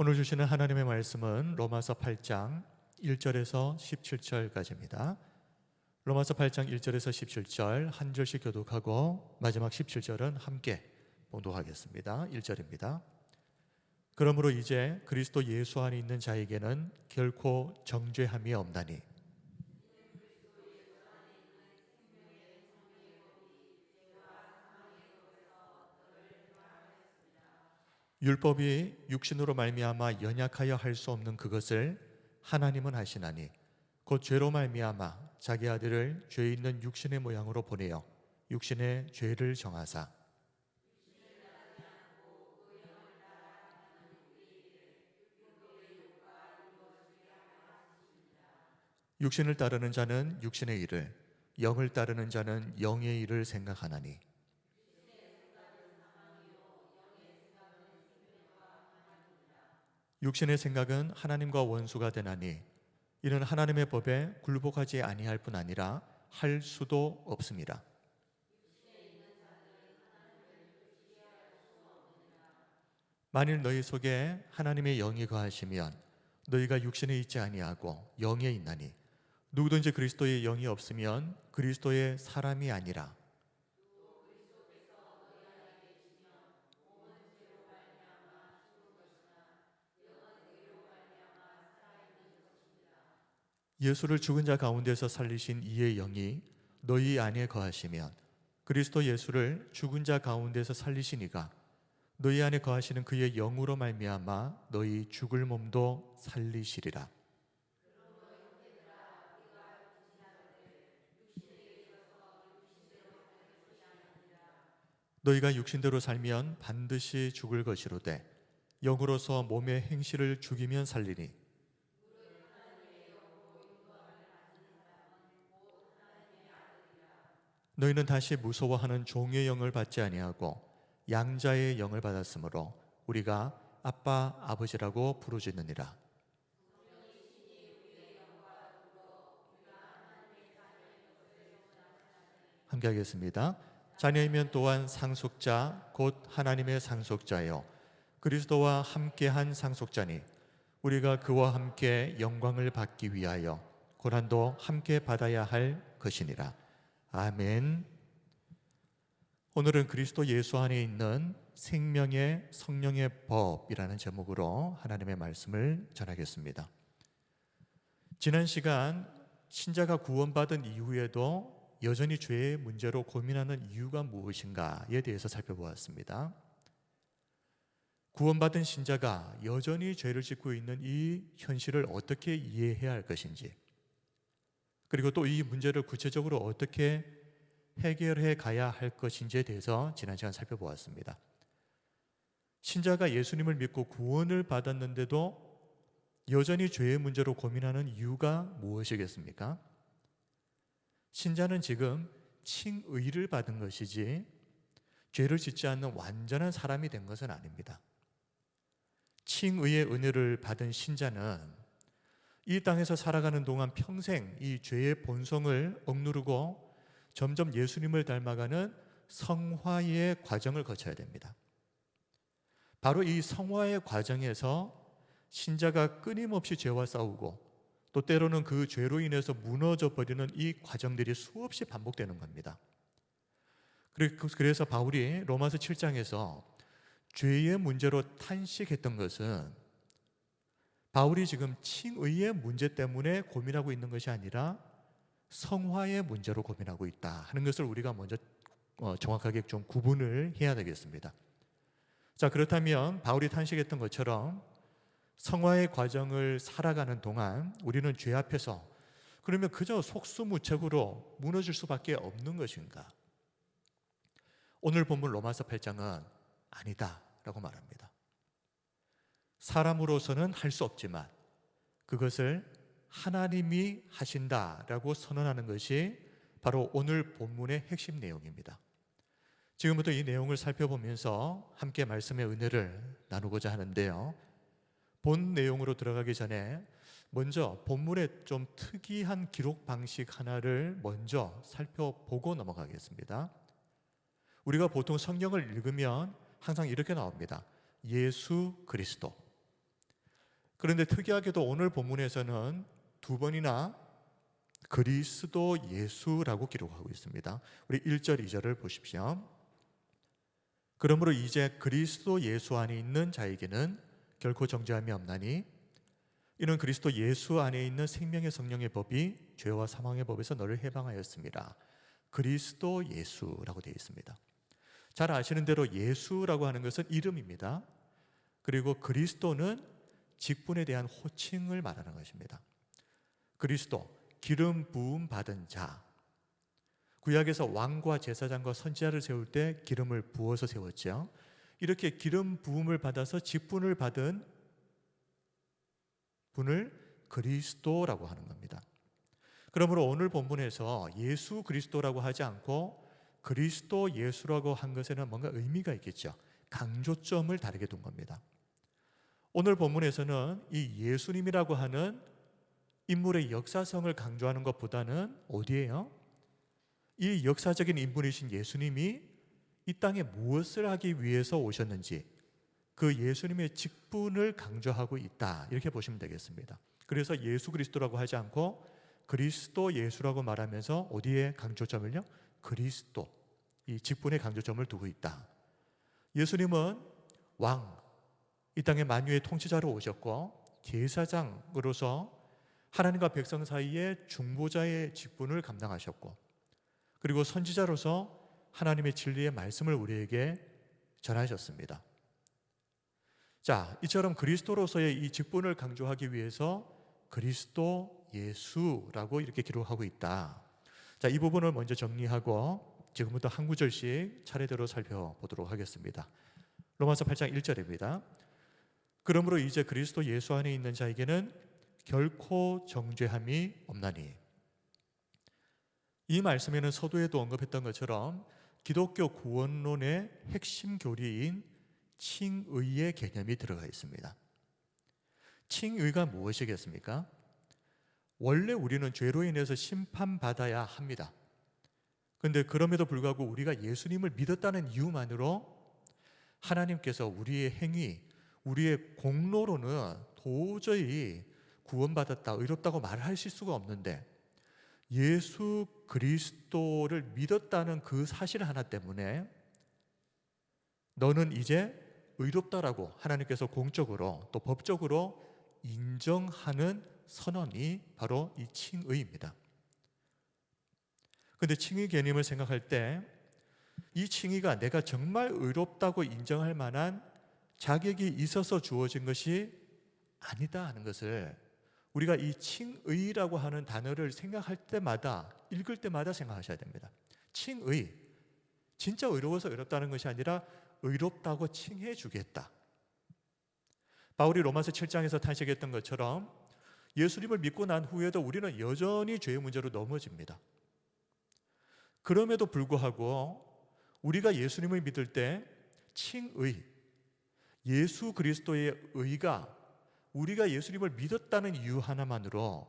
오늘 주시는 하나님의 말씀은 로마서 8장 1절에서 17절까지입니다. 로마서 8장 1절에서 17절 한 절씩 교독하고 마지막 17절은 함께 봉독하겠습니다. 1절입니다. 그러므로 이제 그리스도 예수 안에 있는 자에게는 결코 정죄함이 없나니 율법이 육신으로 말미암아 연약하여 할 수 없는 그것을 하나님은 하시나니 곧 죄로 말미암아 자기 아들을 죄 있는 육신의 모양으로 보내어 육신의 죄를 정하사 육신을 따르는 자는 육신의 일을 영을 따르는 자는 영의 일을 생각하나니 육신의 생각은 하나님과 원수가 되나니 이는 하나님의 법에 굴복하지 아니할 뿐 아니라 할 수도 없습니다. 만일 너희 속에 하나님의 영이 거하시면 너희가 육신에 있지 아니하고 영에 있나니 누구든지 그리스도의 영이 없으면 그리스도의 사람이 아니라. 예수를 죽은 자 가운데서 살리신 이의 영이 너희 안에 거하시면 그리스도 예수를 죽은 자 가운데서 살리신 이가 너희 안에 거하시는 그의 영으로 말미암아 너희 죽을 몸도 살리시리라. 너희가 육신대로 살면 반드시 죽을 것이로되 영으로서 몸의 행실을 죽이면 살리니 너희는 다시 무서워하는 종의 영을 받지 아니하고 양자의 영을 받았으므로 우리가 아빠 아버지라고 부르짖느니라. 함께 하겠습니다. 자녀이면 또한 상속자 곧 하나님의 상속자요 그리스도와 함께한 상속자니 우리가 그와 함께 영광을 받기 위하여 고난도 함께 받아야 할 것이니라. 아멘. 오늘은 그리스도 예수 안에 있는 생명의 성령의 법이라는 제목으로 하나님의 말씀을 전하겠습니다. 지난 시간 신자가 구원받은 이후에도 여전히 죄의 문제로 고민하는 이유가 무엇인가에 대해서 살펴보았습니다. 구원받은 신자가 여전히 죄를 짓고 있는 이 현실을 어떻게 이해해야 할 것인지, 그리고 또 이 문제를 구체적으로 어떻게 해결해 가야 할 것인지에 대해서 지난 시간 살펴보았습니다. 신자가 예수님을 믿고 구원을 받았는데도 여전히 죄의 문제로 고민하는 이유가 무엇이겠습니까? 신자는 지금 칭의를 받은 것이지 죄를 짓지 않는 완전한 사람이 된 것은 아닙니다. 칭의의 은혜를 받은 신자는 이 땅에서 살아가는 동안 평생 이 죄의 본성을 억누르고 점점 예수님을 닮아가는 성화의 과정을 거쳐야 됩니다. 바로 이 성화의 과정에서 신자가 끊임없이 죄와 싸우고 또 때로는 그 죄로 인해서 무너져 버리는 이 과정들이 수없이 반복되는 겁니다. 그래서 바울이 로마서 7장에서 죄의 문제로 탄식했던 것은 바울이 지금 칭의의 문제 때문에 고민하고 있는 것이 아니라 성화의 문제로 고민하고 있다 하는 것을 우리가 먼저 정확하게 좀 구분을 해야 되겠습니다. 자, 그렇다면 바울이 탄식했던 것처럼 성화의 과정을 살아가는 동안 우리는 죄 앞에서 그러면 그저 속수무책으로 무너질 수밖에 없는 것인가? 오늘 본문 로마서 8장은 아니다 라고 말합니다. 사람으로서는 할 수 없지만 그것을 하나님이 하신다라고 선언하는 것이 바로 오늘 본문의 핵심 내용입니다. 지금부터 이 내용을 살펴보면서 함께 말씀의 은혜를 나누고자 하는데요. 본 내용으로 들어가기 전에 먼저 본문의 좀 특이한 기록 방식 하나를 먼저 살펴보고 넘어가겠습니다. 우리가 보통 성경을 읽으면 항상 이렇게 나옵니다. 예수 그리스도. 그런데 특이하게도 오늘 본문에서는 두 번이나 그리스도 예수라고 기록하고 있습니다. 우리 1절, 2절을 보십시오. 그러므로 이제 그리스도 예수 안에 있는 자에게는 결코 정죄함이 없나니 이는 그리스도 예수 안에 있는 생명의 성령의 법이 죄와 사망의 법에서 너를 해방하였습니다. 그리스도 예수라고 되어 있습니다. 잘 아시는 대로 예수라고 하는 것은 이름입니다. 그리고 그리스도는 직분에 대한 호칭을 말하는 것입니다. 그리스도, 기름 부음 받은 자. 구약에서 왕과 제사장과 선지자를 세울 때 기름을 부어서 세웠죠. 이렇게 기름 부음을 받아서 직분을 받은 분을 그리스도라고 하는 겁니다. 그러므로 오늘 본문에서 예수 그리스도라고 하지 않고 그리스도 예수라고 한 것에는 뭔가 의미가 있겠죠. 강조점을 다르게 둔 겁니다. 오늘 본문에서는 이 예수님이라고 하는 인물의 역사성을 강조하는 것보다는 어디에요? 이 역사적인 인물이신 예수님이 이 땅에 무엇을 하기 위해서 오셨는지 그 예수님의 직분을 강조하고 있다, 이렇게 보시면 되겠습니다. 그래서 예수 그리스도라고 하지 않고 그리스도 예수라고 말하면서 어디에 강조점을요? 그리스도, 이 직분의 강조점을 두고 있다. 예수님은 왕, 이 땅의 만유의 통치자로 오셨고 제사장으로서 하나님과 백성 사이에 중보자의 직분을 감당하셨고, 그리고 선지자로서 하나님의 진리의 말씀을 우리에게 전하셨습니다. 자, 이처럼 그리스도로서의 이 직분을 강조하기 위해서 그리스도 예수라고 이렇게 기록하고 있다. 자, 이 부분을 먼저 정리하고 지금부터 한 구절씩 차례대로 살펴보도록 하겠습니다. 로마서 8장 1절입니다. 그러므로 이제 그리스도 예수 안에 있는 자에게는 결코 정죄함이 없나니. 이 말씀에는 서두에도 언급했던 것처럼 기독교 구원론의 핵심 교리인 칭의의 개념이 들어가 있습니다. 칭의가 무엇이겠습니까? 원래 우리는 죄로 인해서 심판받아야 합니다. 그런데 그럼에도 불구하고 우리가 예수님을 믿었다는 이유만으로 하나님께서 우리의 행위, 우리의 공로로는 도저히 구원받았다, 의롭다고 말하실 수가 없는데 예수 그리스도를 믿었다는 그 사실 하나 때문에 너는 이제 의롭다라고 하나님께서 공적으로 또 법적으로 인정하는 선언이 바로 이 칭의입니다. 그런데 칭의 개념을 생각할 때 이 칭의가 내가 정말 의롭다고 인정할 만한 자격이 있어서 주어진 것이 아니다 하는 것을 우리가 이 칭의라고 하는 단어를 생각할 때마다, 읽을 때마다 생각하셔야 됩니다. 칭의, 진짜 의로워서 의롭다는 것이 아니라 의롭다고 칭해 주겠다. 바울이 로마서 7장에서 탄식했던 것처럼 예수님을 믿고 난 후에도 우리는 여전히 죄의 문제로 넘어집니다. 그럼에도 불구하고 우리가 예수님을 믿을 때 칭의, 예수 그리스도의 의가 우리가 예수님을 믿었다는 이유 하나만으로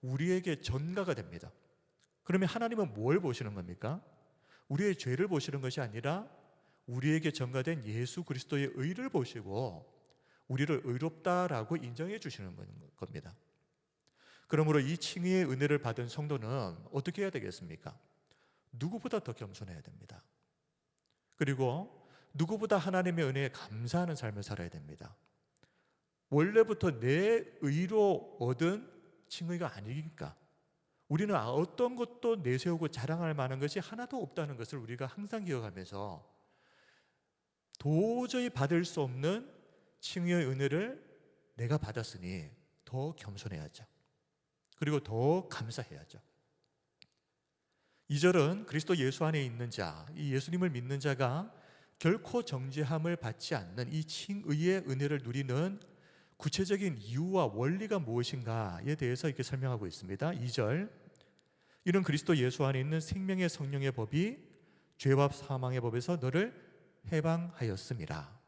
우리에게 전가가 됩니다. 그러면 하나님은 뭘 보시는 겁니까? 우리의 죄를 보시는 것이 아니라 우리에게 전가된 예수 그리스도의 의를 보시고 우리를 의롭다라고 인정해 주시는 겁니다. 그러므로 이 칭의의 은혜를 받은 성도는 어떻게 해야 되겠습니까? 누구보다 더 겸손해야 됩니다. 그리고 누구보다 하나님의 은혜에 감사하는 삶을 살아야 됩니다. 원래부터 내 의로 얻은 칭의가 아니니까 우리는 어떤 것도 내세우고 자랑할 만한 것이 하나도 없다는 것을 우리가 항상 기억하면서 도저히 받을 수 없는 칭의의 은혜를 내가 받았으니 더 겸손해야죠. 그리고 더 감사해야죠. 2절은 그리스도 예수 안에 있는 자, 이 예수님을 믿는 자가 결코 정죄함을 받지 않는 이 칭의의 은혜를 누리는 구체적인 이유와 원리가 무엇인가에 대해서 이렇게 설명하고 있습니다. 2절, 이는 그리스도 예수 안에 있는 생명의 성령의 법이 죄와 사망의 법에서 너를 해방하였음이라.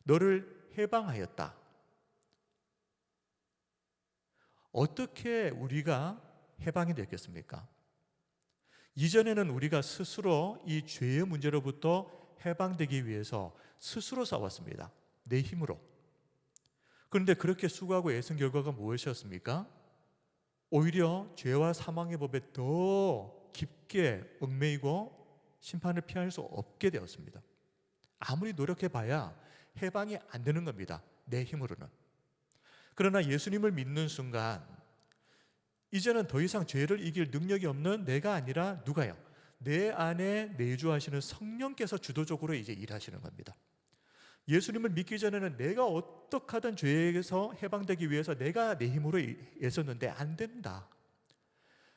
너를 해방하였다. 어떻게 우리가 해방이 됐겠습니까? 이전에는 우리가 스스로 이 죄의 문제로부터 해방되기 위해서 스스로 싸웠습니다. 내 힘으로. 그런데 그렇게 수고하고 애쓴 결과가 무엇이었습니까? 오히려 죄와 사망의 법에 더 깊게 얽매이고 심판을 피할 수 없게 되었습니다. 아무리 노력해봐야 해방이 안 되는 겁니다. 내 힘으로는. 그러나 예수님을 믿는 순간 이제는 더 이상 죄를 이길 능력이 없는 내가 아니라 누가요? 내 안에 내주하시는 성령께서 주도적으로 이제 일하시는 겁니다. 예수님을 믿기 전에는 내가 어떻게 하든 죄에서 해방되기 위해서 내가 내 힘으로 애썼는데 안 된다.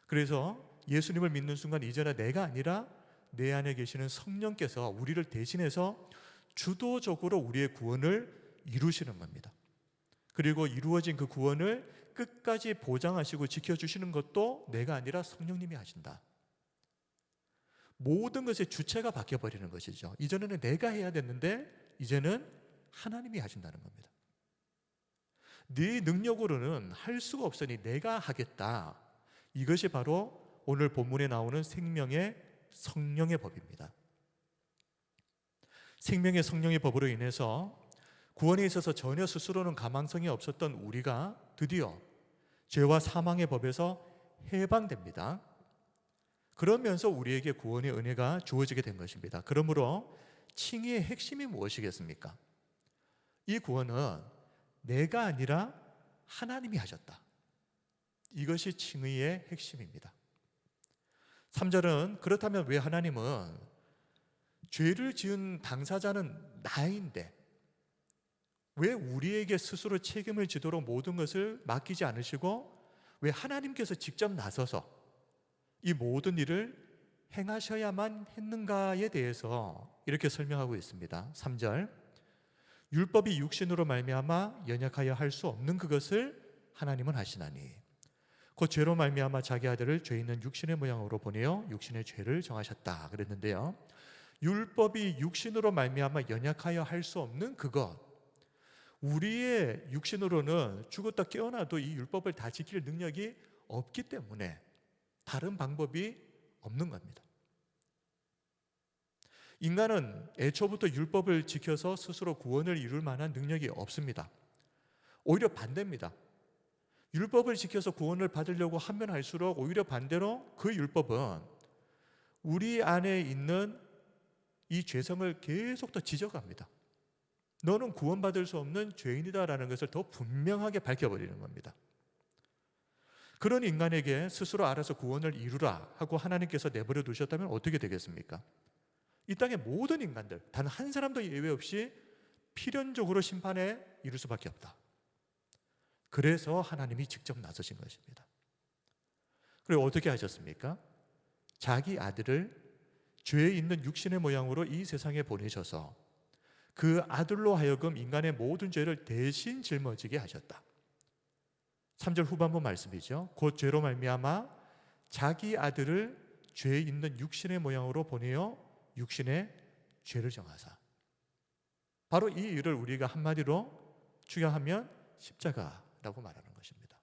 그래서 예수님을 믿는 순간 이제는 내가 아니라 내 안에 계시는 성령께서 우리를 대신해서 주도적으로 우리의 구원을 이루시는 겁니다. 그리고 이루어진 그 구원을 끝까지 보장하시고 지켜주시는 것도 내가 아니라 성령님이 하신다. 모든 것의 주체가 바뀌어버리는 것이죠. 이전에는 내가 해야 됐는데 이제는 하나님이 하신다는 겁니다. 네 능력으로는 할 수가 없으니 내가 하겠다. 이것이 바로 오늘 본문에 나오는 생명의 성령의 법입니다. 생명의 성령의 법으로 인해서 구원에 있어서 전혀 스스로는 가망성이 없었던 우리가 드디어 죄와 사망의 법에서 해방됩니다. 그러면서 우리에게 구원의 은혜가 주어지게 된 것입니다. 그러므로 칭의의 핵심이 무엇이겠습니까? 이 구원은 내가 아니라 하나님이 하셨다. 이것이 칭의의 핵심입니다. 3절은 그렇다면 왜 하나님은 죄를 지은 당사자는 나인데 왜 우리에게 스스로 책임을 지도록 모든 것을 맡기지 않으시고 왜 하나님께서 직접 나서서 이 모든 일을 행하셔야만 했는가에 대해서 이렇게 설명하고 있습니다. 3절 율법이 육신으로 말미암아 연약하여 할 수 없는 그것을 하나님은 하시나니 곧 죄로 말미암아 자기 아들을 죄 있는 육신의 모양으로 보내어 육신의 죄를 정하셨다 그랬는데요. 율법이 육신으로 말미암아 연약하여 할 수 없는 그것, 우리의 육신으로는 죽었다 깨어나도 이 율법을 다 지킬 능력이 없기 때문에 다른 방법이 없는 겁니다. 인간은 애초부터 율법을 지켜서 스스로 구원을 이룰 만한 능력이 없습니다. 오히려 반대입니다. 율법을 지켜서 구원을 받으려고 하면 할수록 오히려 반대로 그 율법은 우리 안에 있는 이 죄성을 계속 더 지적합니다. 너는 구원받을 수 없는 죄인이다라는 것을 더 분명하게 밝혀버리는 겁니다. 그런 인간에게 스스로 알아서 구원을 이루라 하고 하나님께서 내버려 두셨다면 어떻게 되겠습니까? 이 땅의 모든 인간들 단 한 사람도 예외 없이 필연적으로 심판에 이를 수밖에 없다. 그래서 하나님이 직접 나서신 것입니다. 그리고 어떻게 하셨습니까? 자기 아들을 죄에 있는 육신의 모양으로 이 세상에 보내셔서 그 아들로 하여금 인간의 모든 죄를 대신 짊어지게 하셨다. 3절 후반부 말씀이죠. 곧 죄로 말미암아 자기 아들을 죄에 있는 육신의 모양으로 보내어 육신의 죄를 정하사. 바로 이 일을 우리가 한마디로 추격하면 십자가라고 말하는 것입니다.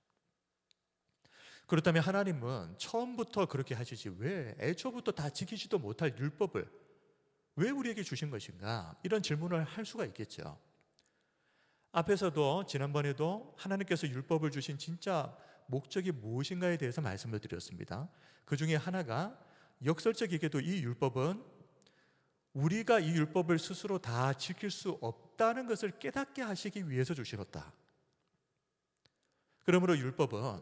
그렇다면 하나님은 처음부터 그렇게 하시지 왜 애초부터 다 지키지도 못할 율법을 왜 우리에게 주신 것인가? 이런 질문을 할 수가 있겠죠. 앞에서도 지난번에도 하나님께서 율법을 주신 진짜 목적이 무엇인가에 대해서 말씀을 드렸습니다. 그 중에 하나가 역설적이게도 이 율법은 우리가 이 율법을 스스로 다 지킬 수 없다는 것을 깨닫게 하시기 위해서 주시었다. 그러므로 율법은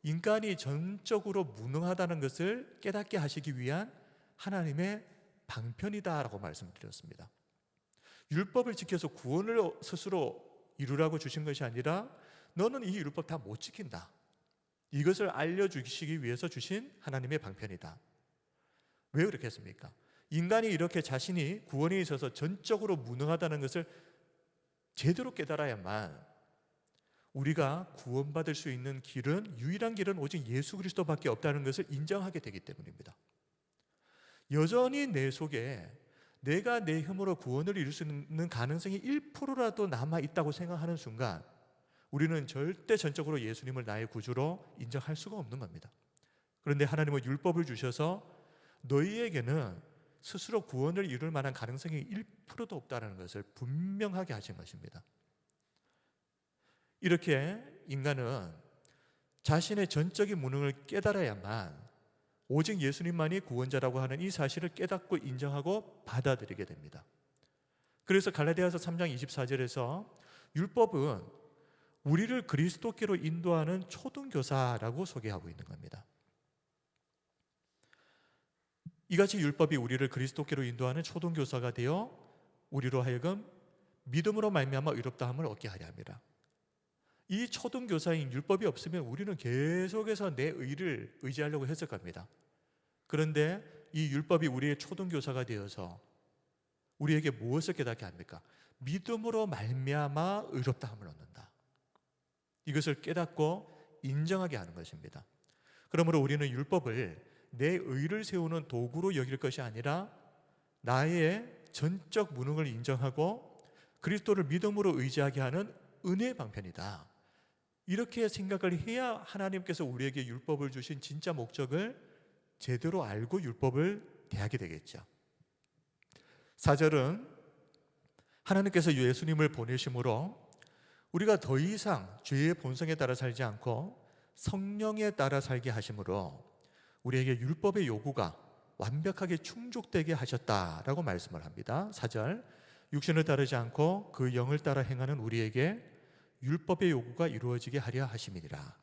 인간이 전적으로 무능하다는 것을 깨닫게 하시기 위한 하나님의 방편이다라고 말씀드렸습니다. 율법을 지켜서 구원을 스스로 이루라고 주신 것이 아니라 너는 이 율법 다 못 지킨다. 이것을 알려주시기 위해서 주신 하나님의 방편이다. 왜 그렇게 했습니까? 인간이 이렇게 자신이 구원에 있어서 전적으로 무능하다는 것을 제대로 깨달아야만 우리가 구원받을 수 있는 길은 유일한 길은 오직 예수 그리스도밖에 없다는 것을 인정하게 되기 때문입니다. 여전히 내 속에 내가 내 힘으로 구원을 이룰 수 있는 가능성이 1%라도 남아있다고 생각하는 순간 우리는 절대 전적으로 예수님을 나의 구주로 인정할 수가 없는 겁니다. 그런데 하나님은 율법을 주셔서 너희에게는 스스로 구원을 이룰 만한 가능성이 1%도 없다는 것을 분명하게 하신 것입니다. 이렇게 인간은 자신의 전적인 무능을 깨달아야만 오직 예수님만이 구원자라고 하는 이 사실을 깨닫고 인정하고 받아들이게 됩니다. 그래서 갈라디아서 3장 24절에서 율법은 우리를 그리스도께로 인도하는 초등교사라고 소개하고 있는 겁니다. 이같이 율법이 우리를 그리스도께로 인도하는 초등교사가 되어 우리로 하여금 믿음으로 말미암아 의롭다함을 얻게 하려 합니다. 이 초등교사인 율법이 없으면 우리는 계속해서 내 의를 의지하려고 했을 겁니다. 그런데 이 율법이 우리의 초등교사가 되어서 우리에게 무엇을 깨닫게 합니까? 믿음으로 말미암아 의롭다함을 얻는다. 이것을 깨닫고 인정하게 하는 것입니다. 그러므로 우리는 율법을 내 의를 세우는 도구로 여길 것이 아니라 나의 전적 무능을 인정하고 그리스도를 믿음으로 의지하게 하는 은혜의 방편이다. 이렇게 생각을 해야 하나님께서 우리에게 율법을 주신 진짜 목적을 제대로 알고 율법을 대하게 되겠죠. 4절은 하나님께서 예수님을 보내심으로 우리가 더 이상 죄의 본성에 따라 살지 않고 성령에 따라 살게 하심으로 우리에게 율법의 요구가 완벽하게 충족되게 하셨다라고 말씀을 합니다. 4절, 육신을 따르지 않고 그 영을 따라 행하는 우리에게 율법의 요구가 이루어지게 하려 하심이니라.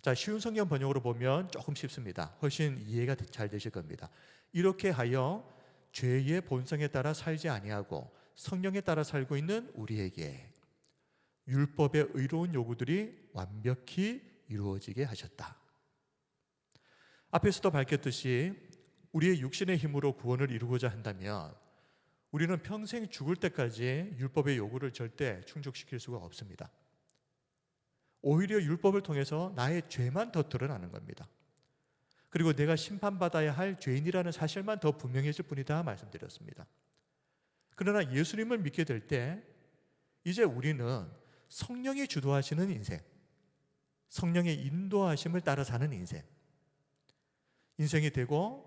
자, 쉬운 성경 번역으로 보면 조금 쉽습니다. 훨씬 이해가 잘 되실 겁니다. 이렇게 하여 죄의 본성에 따라 살지 아니하고 성령에 따라 살고 있는 우리에게 율법의 의로운 요구들이 완벽히 이루어지게 하셨다. 앞에서도 밝혔듯이 우리의 육신의 힘으로 구원을 이루고자 한다면 우리는 평생 죽을 때까지 율법의 요구를 절대 충족시킬 수가 없습니다. 오히려 율법을 통해서 나의 죄만 더 드러나는 겁니다. 그리고 내가 심판받아야 할 죄인이라는 사실만 더 분명해질 뿐이다 말씀드렸습니다. 그러나 예수님을 믿게 될 때 이제 우리는 성령이 주도하시는 인생, 성령의 인도하심을 따라 사는 인생이 되고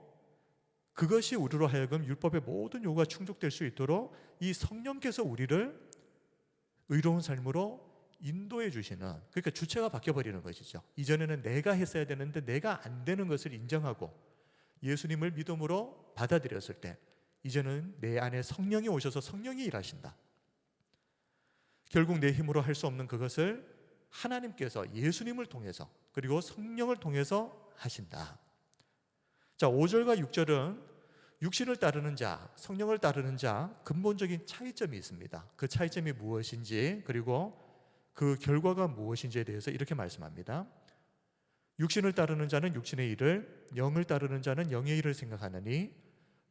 그것이 우리로 하여금 율법의 모든 요구가 충족될 수 있도록 이 성령께서 우리를 의로운 삶으로 인도해 주시는, 그러니까 주체가 바뀌어버리는 것이죠. 이전에는 내가 했어야 되는데 내가 안 되는 것을 인정하고 예수님을 믿음으로 받아들였을 때 이제는 내 안에 성령이 오셔서 성령이 일하신다. 결국 내 힘으로 할 수 없는 그것을 하나님께서 예수님을 통해서 그리고 성령을 통해서 하신다. 자, 5절과 6절은 육신을 따르는 자, 성령을 따르는 자 근본적인 차이점이 있습니다. 그 차이점이 무엇인지 그리고 그 결과가 무엇인지에 대해서 이렇게 말씀합니다. 육신을 따르는 자는 육신의 일을, 영을 따르는 자는 영의 일을 생각하느니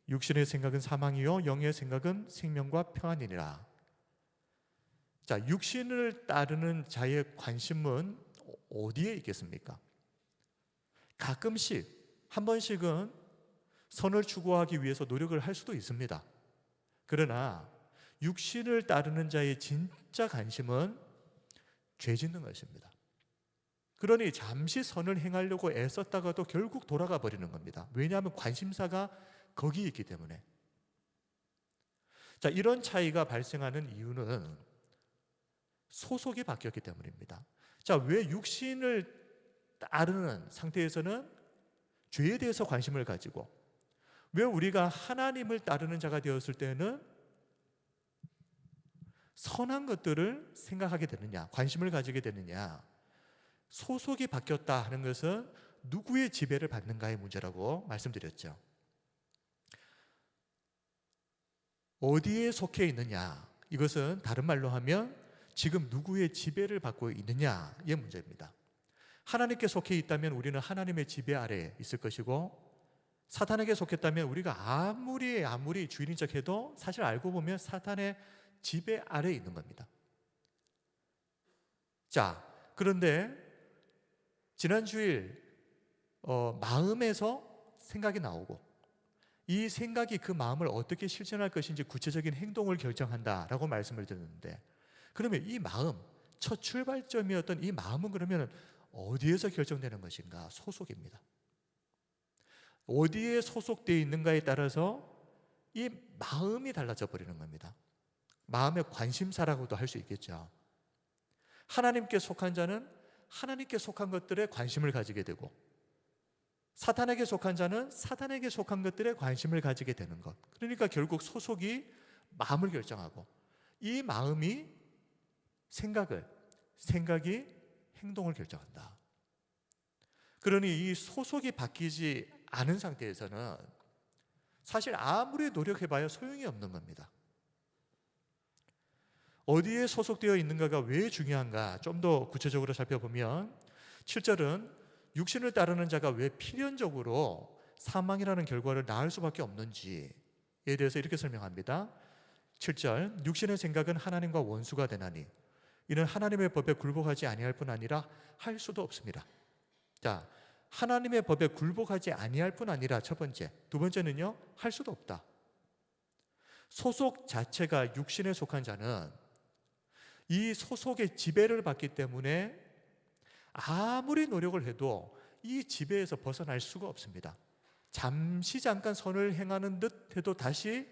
육신의 생각은 사망이요 영의 생각은 생명과 평안이니라. 자, 육신을 따르는 자의 관심은 어디에 있겠습니까? 가끔씩 한 번씩은 선을 추구하기 위해서 노력을 할 수도 있습니다. 그러나 육신을 따르는 자의 진짜 관심은 죄 짓는 것입니다. 그러니 잠시 선을 행하려고 애썼다가도 결국 돌아가 버리는 겁니다. 왜냐하면 관심사가 거기 있기 때문에. 자, 이런 차이가 발생하는 이유는 소속이 바뀌었기 때문입니다. 자, 왜 육신을 따르는 상태에서는 죄에 대해서 관심을 가지고 왜 우리가 하나님을 따르는 자가 되었을 때는 선한 것들을 생각하게 되느냐, 관심을 가지게 되느냐? 소속이 바뀌었다 하는 것은 누구의 지배를 받는가의 문제라고 말씀드렸죠. 어디에 속해 있느냐, 이것은 다른 말로 하면 지금 누구의 지배를 받고 있느냐의 문제입니다. 하나님께 속해 있다면 우리는 하나님의 지배 아래에 있을 것이고, 사탄에게 속했다면 우리가 아무리 주인인 척해도 사실 알고 보면 사탄의 지배 아래에 있는 겁니다. 자, 그런데 지난 주일 마음에서 생각이 나오고 이 생각이 그 마음을 어떻게 실천할 것인지 구체적인 행동을 결정한다라고 말씀을 드렸는데, 그러면 이 마음, 첫 출발점이었던 이 마음은 그러면 어디에서 결정되는 것인가? 소속입니다. 어디에 소속되어 있는가에 따라서 이 마음이 달라져 버리는 겁니다. 마음의 관심사라고도 할 수 있겠죠. 하나님께 속한 자는 하나님께 속한 것들에 관심을 가지게 되고, 사탄에게 속한 자는 사탄에게 속한 것들에 관심을 가지게 되는 것. 그러니까 결국 소속이 마음을 결정하고, 이 마음이 생각이 행동을 결정한다. 그러니 이 소속이 바뀌지 않은 상태에서는 사실 아무리 노력해봐야 소용이 없는 겁니다. 어디에 소속되어 있는가가 왜 중요한가 좀 더 구체적으로 살펴보면, 7절은 육신을 따르는 자가 왜 필연적으로 사망이라는 결과를 낳을 수밖에 없는지에 대해서 이렇게 설명합니다. 7절, 육신의 생각은 하나님과 원수가 되나니 이는 하나님의 법에 굴복하지 아니할 뿐 아니라 할 수도 없습니다. 자, 하나님의 법에 굴복하지 아니할 뿐 아니라 첫 번째, 두 번째는요, 할 수도 없다. 소속 자체가 육신에 속한 자는 이 소속의 지배를 받기 때문에 아무리 노력을 해도 이 지배에서 벗어날 수가 없습니다. 잠깐 선을 행하는 듯 해도 다시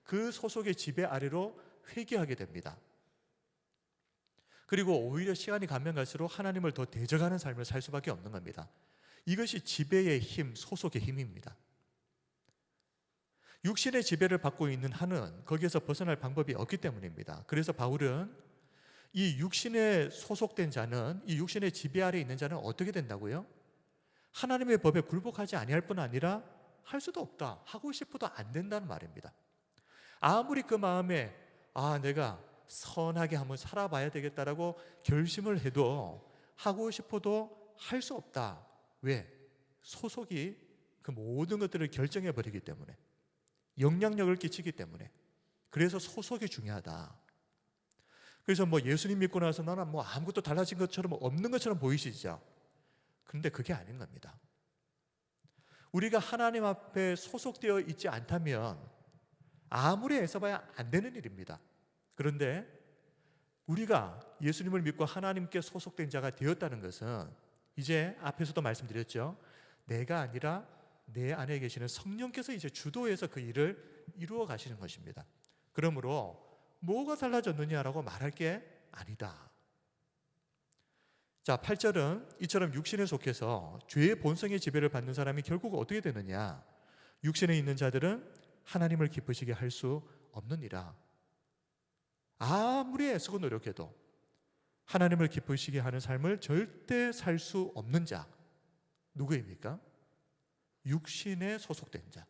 그 소속의 지배 아래로 회귀하게 됩니다. 그리고 오히려 시간이 가면 갈수록 하나님을 더 대적하는 삶을 살 수밖에 없는 겁니다. 이것이 지배의 힘, 소속의 힘입니다. 육신의 지배를 받고 있는 한은 거기에서 벗어날 방법이 없기 때문입니다. 그래서 바울은 이 육신에 소속된 자는, 이 육신의 지배 아래에 있는 자는 어떻게 된다고요? 하나님의 법에 굴복하지 아니할 뿐 아니라 할 수도 없다. 하고 싶어도 안 된다는 말입니다. 아무리 그 마음에 내가 선하게 한번 살아봐야 되겠다라고 결심을 해도 하고 싶어도 할 수 없다. 왜? 소속이 그 모든 것들을 결정해 버리기 때문에, 영향력을 끼치기 때문에. 그래서 소속이 중요하다. 그래서 예수님 믿고 나서 나는 아무것도 달라진 것처럼 없는 것처럼 보이시죠? 그런데 그게 아닌 겁니다. 우리가 하나님 앞에 소속되어 있지 않다면 아무리 애써봐야 안 되는 일입니다. 그런데 우리가 예수님을 믿고 하나님께 소속된 자가 되었다는 것은, 이제 앞에서도 말씀드렸죠, 내가 아니라 내 안에 계시는 성령께서 이제 주도해서 그 일을 이루어 가시는 것입니다. 그러므로 뭐가 달라졌느냐라고 말할 게 아니다. 자, 8절은 이처럼 육신에 속해서 죄의 본성의 지배를 받는 사람이 결국 어떻게 되느냐? 육신에 있는 자들은 하나님을 기쁘시게 할 수 없느니라. 아무리 애쓰고 노력해도 하나님을 기쁘시게 하는 삶을 절대 살 수 없는 자, 누구입니까? 육신에 소속된 자,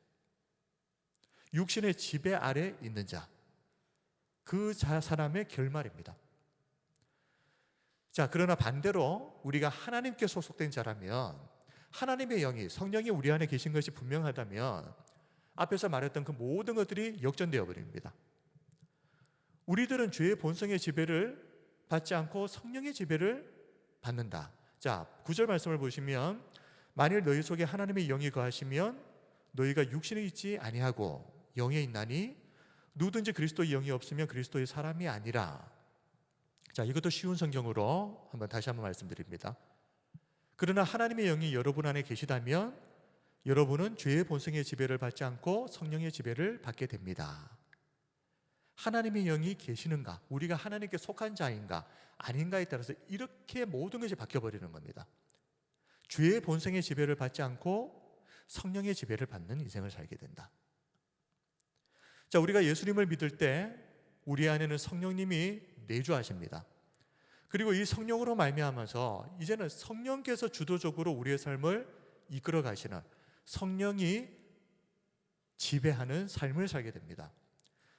육신의 지배 아래 있는 자, 그 사람의 결말입니다. 자, 그러나 반대로 우리가 하나님께 소속된 자라면, 하나님의 영이, 성령이 우리 안에 계신 것이 분명하다면 앞에서 말했던 그 모든 것들이 역전되어 버립니다. 우리들은 죄의 본성의 지배를 받지 않고 성령의 지배를 받는다. 자, 9절 말씀을 보시면, 만일 너희 속에 하나님의 영이 거하시면 너희가 육신에 있지 아니하고 영에 있나니 누구든지 그리스도의 영이 없으면 그리스도의 사람이 아니라. 자, 이것도 쉬운 성경으로 다시 한번 말씀드립니다. 그러나 하나님의 영이 여러분 안에 계시다면 여러분은 죄의 본성의 지배를 받지 않고 성령의 지배를 받게 됩니다. 하나님의 영이 계시는가, 우리가 하나님께 속한 자인가 아닌가에 따라서 이렇게 모든 것이 바뀌어버리는 겁니다. 죄의 본성의 지배를 받지 않고 성령의 지배를 받는 인생을 살게 된다. 자, 우리가 예수님을 믿을 때 우리 안에는 성령님이 내주하십니다. 그리고 이 성령으로 말미암아서 이제는 성령께서 주도적으로 우리의 삶을 이끌어 가시는, 성령이 지배하는 삶을 살게 됩니다.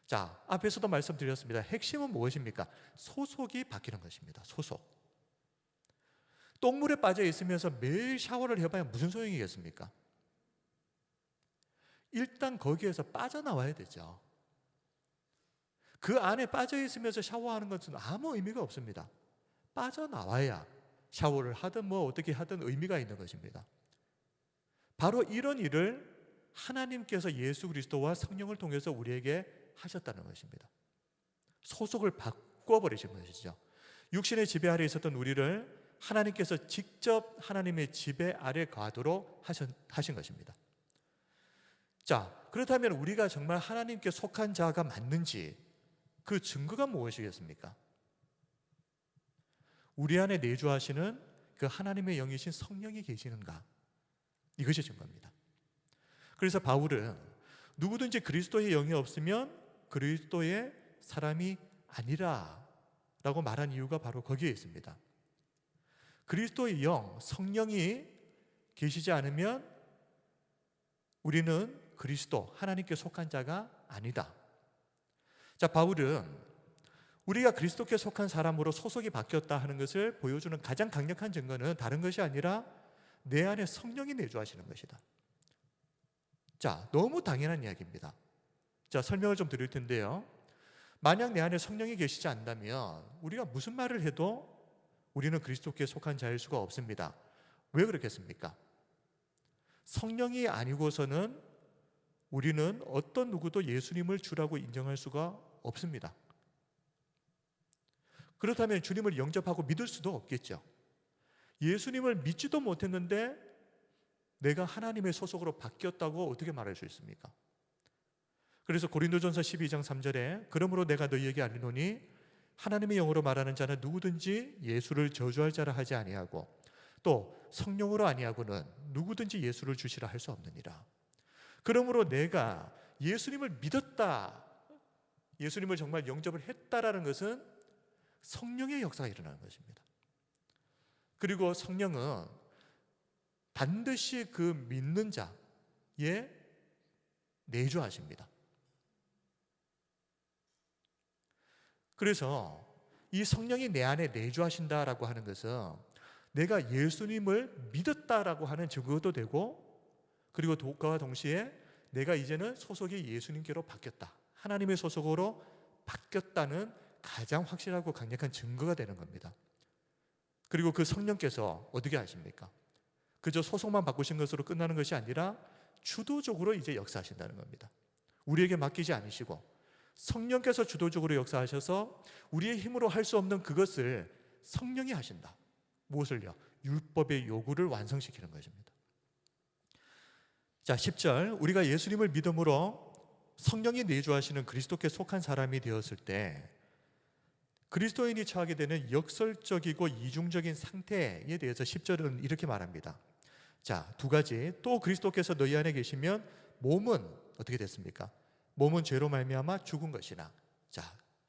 자, 앞에서도 말씀드렸습니다. 핵심은 무엇입니까? 소속이 바뀌는 것입니다. 소속. 똥물에 빠져 있으면서 매일 샤워를 해봐야 무슨 소용이겠습니까? 일단 거기에서 빠져나와야 되죠. 그 안에 빠져 있으면서 샤워하는 것은 아무 의미가 없습니다. 빠져나와야 샤워를 하든 어떻게 하든 의미가 있는 것입니다. 바로 이런 일을 하나님께서 예수 그리스도와 성령을 통해서 우리에게 하셨다는 것입니다. 소속을 바꿔버리신 것이죠. 육신의 지배 아래 있었던 우리를 하나님께서 직접 하나님의 지배 아래 가도록 하신 것입니다. 자, 그렇다면 우리가 정말 하나님께 속한 자가 맞는지 그 증거가 무엇이겠습니까? 우리 안에 내주하시는 그 하나님의 영이신 성령이 계시는가? 이것이 증거입니다. 그래서 바울은 누구든지 그리스도의 영이 없으면 그리스도의 사람이 아니라 라고 말한 이유가 바로 거기에 있습니다. 그리스도의 영, 성령이 계시지 않으면 우리는 그리스도, 하나님께 속한 자가 아니다. 자, 바울은 우리가 그리스도께 속한 사람으로 소속이 바뀌었다 하는 것을 보여주는 가장 강력한 증거는 다른 것이 아니라 내 안에 성령이 내주하시는 것이다. 자, 너무 당연한 이야기입니다. 자, 설명을 좀 드릴 텐데요. 만약 내 안에 성령이 계시지 않다면 우리가 무슨 말을 해도 우리는 그리스도께 속한 자일 수가 없습니다. 왜 그렇겠습니까? 성령이 아니고서는 우리는 어떤 누구도 예수님을 주라고 인정할 수가 없습니다. 그렇다면 주님을 영접하고 믿을 수도 없겠죠. 예수님을 믿지도 못했는데 내가 하나님의 소속으로 바뀌었다고 어떻게 말할 수 있습니까? 그래서 고린도전서 12장 3절에 그러므로 내가 너희에게 알리노니 하나님의 영으로 말하는 자는 누구든지 예수를 저주할 자라 하지 아니하고 또 성령으로 아니하고는 누구든지 예수를 주시라 할 수 없느니라. 그러므로 내가 예수님을 믿었다, 예수님을 정말 영접을 했다라는 것은 성령의 역사가 일어나는 것입니다. 그리고 성령은 반드시 그 믿는 자에 내주하십니다. 그래서 이 성령이 내 안에 내주하신다라고 하는 것은 내가 예수님을 믿었다라고 하는 증거도 되고, 그리고 그와 동시에 내가 이제는 소속이 예수님께로 바뀌었다, 하나님의 소속으로 바뀌었다는 가장 확실하고 강력한 증거가 되는 겁니다. 그리고 그 성령께서 어떻게 하십니까? 그저 소속만 바꾸신 것으로 끝나는 것이 아니라 주도적으로 이제 역사하신다는 겁니다. 우리에게 맡기지 않으시고 성령께서 주도적으로 역사하셔서 우리의 힘으로 할 수 없는 그것을 성령이 하신다. 무엇을요? 율법의 요구를 완성시키는 것입니다. 자, 10절, 우리가 예수님을 믿음으로 성령이 내주하시는 그리스도께 속한 사람이 되었을 때 그리스도인이 처하게 되는 역설적이고 이중적인 상태에 대해서 10절은 이렇게 말합니다. 자, 두 가지. 또 그리스도께서 너희 안에 계시면 몸은 어떻게 됐습니까? 몸은 죄로 말미암아 죽은 것이나, 자,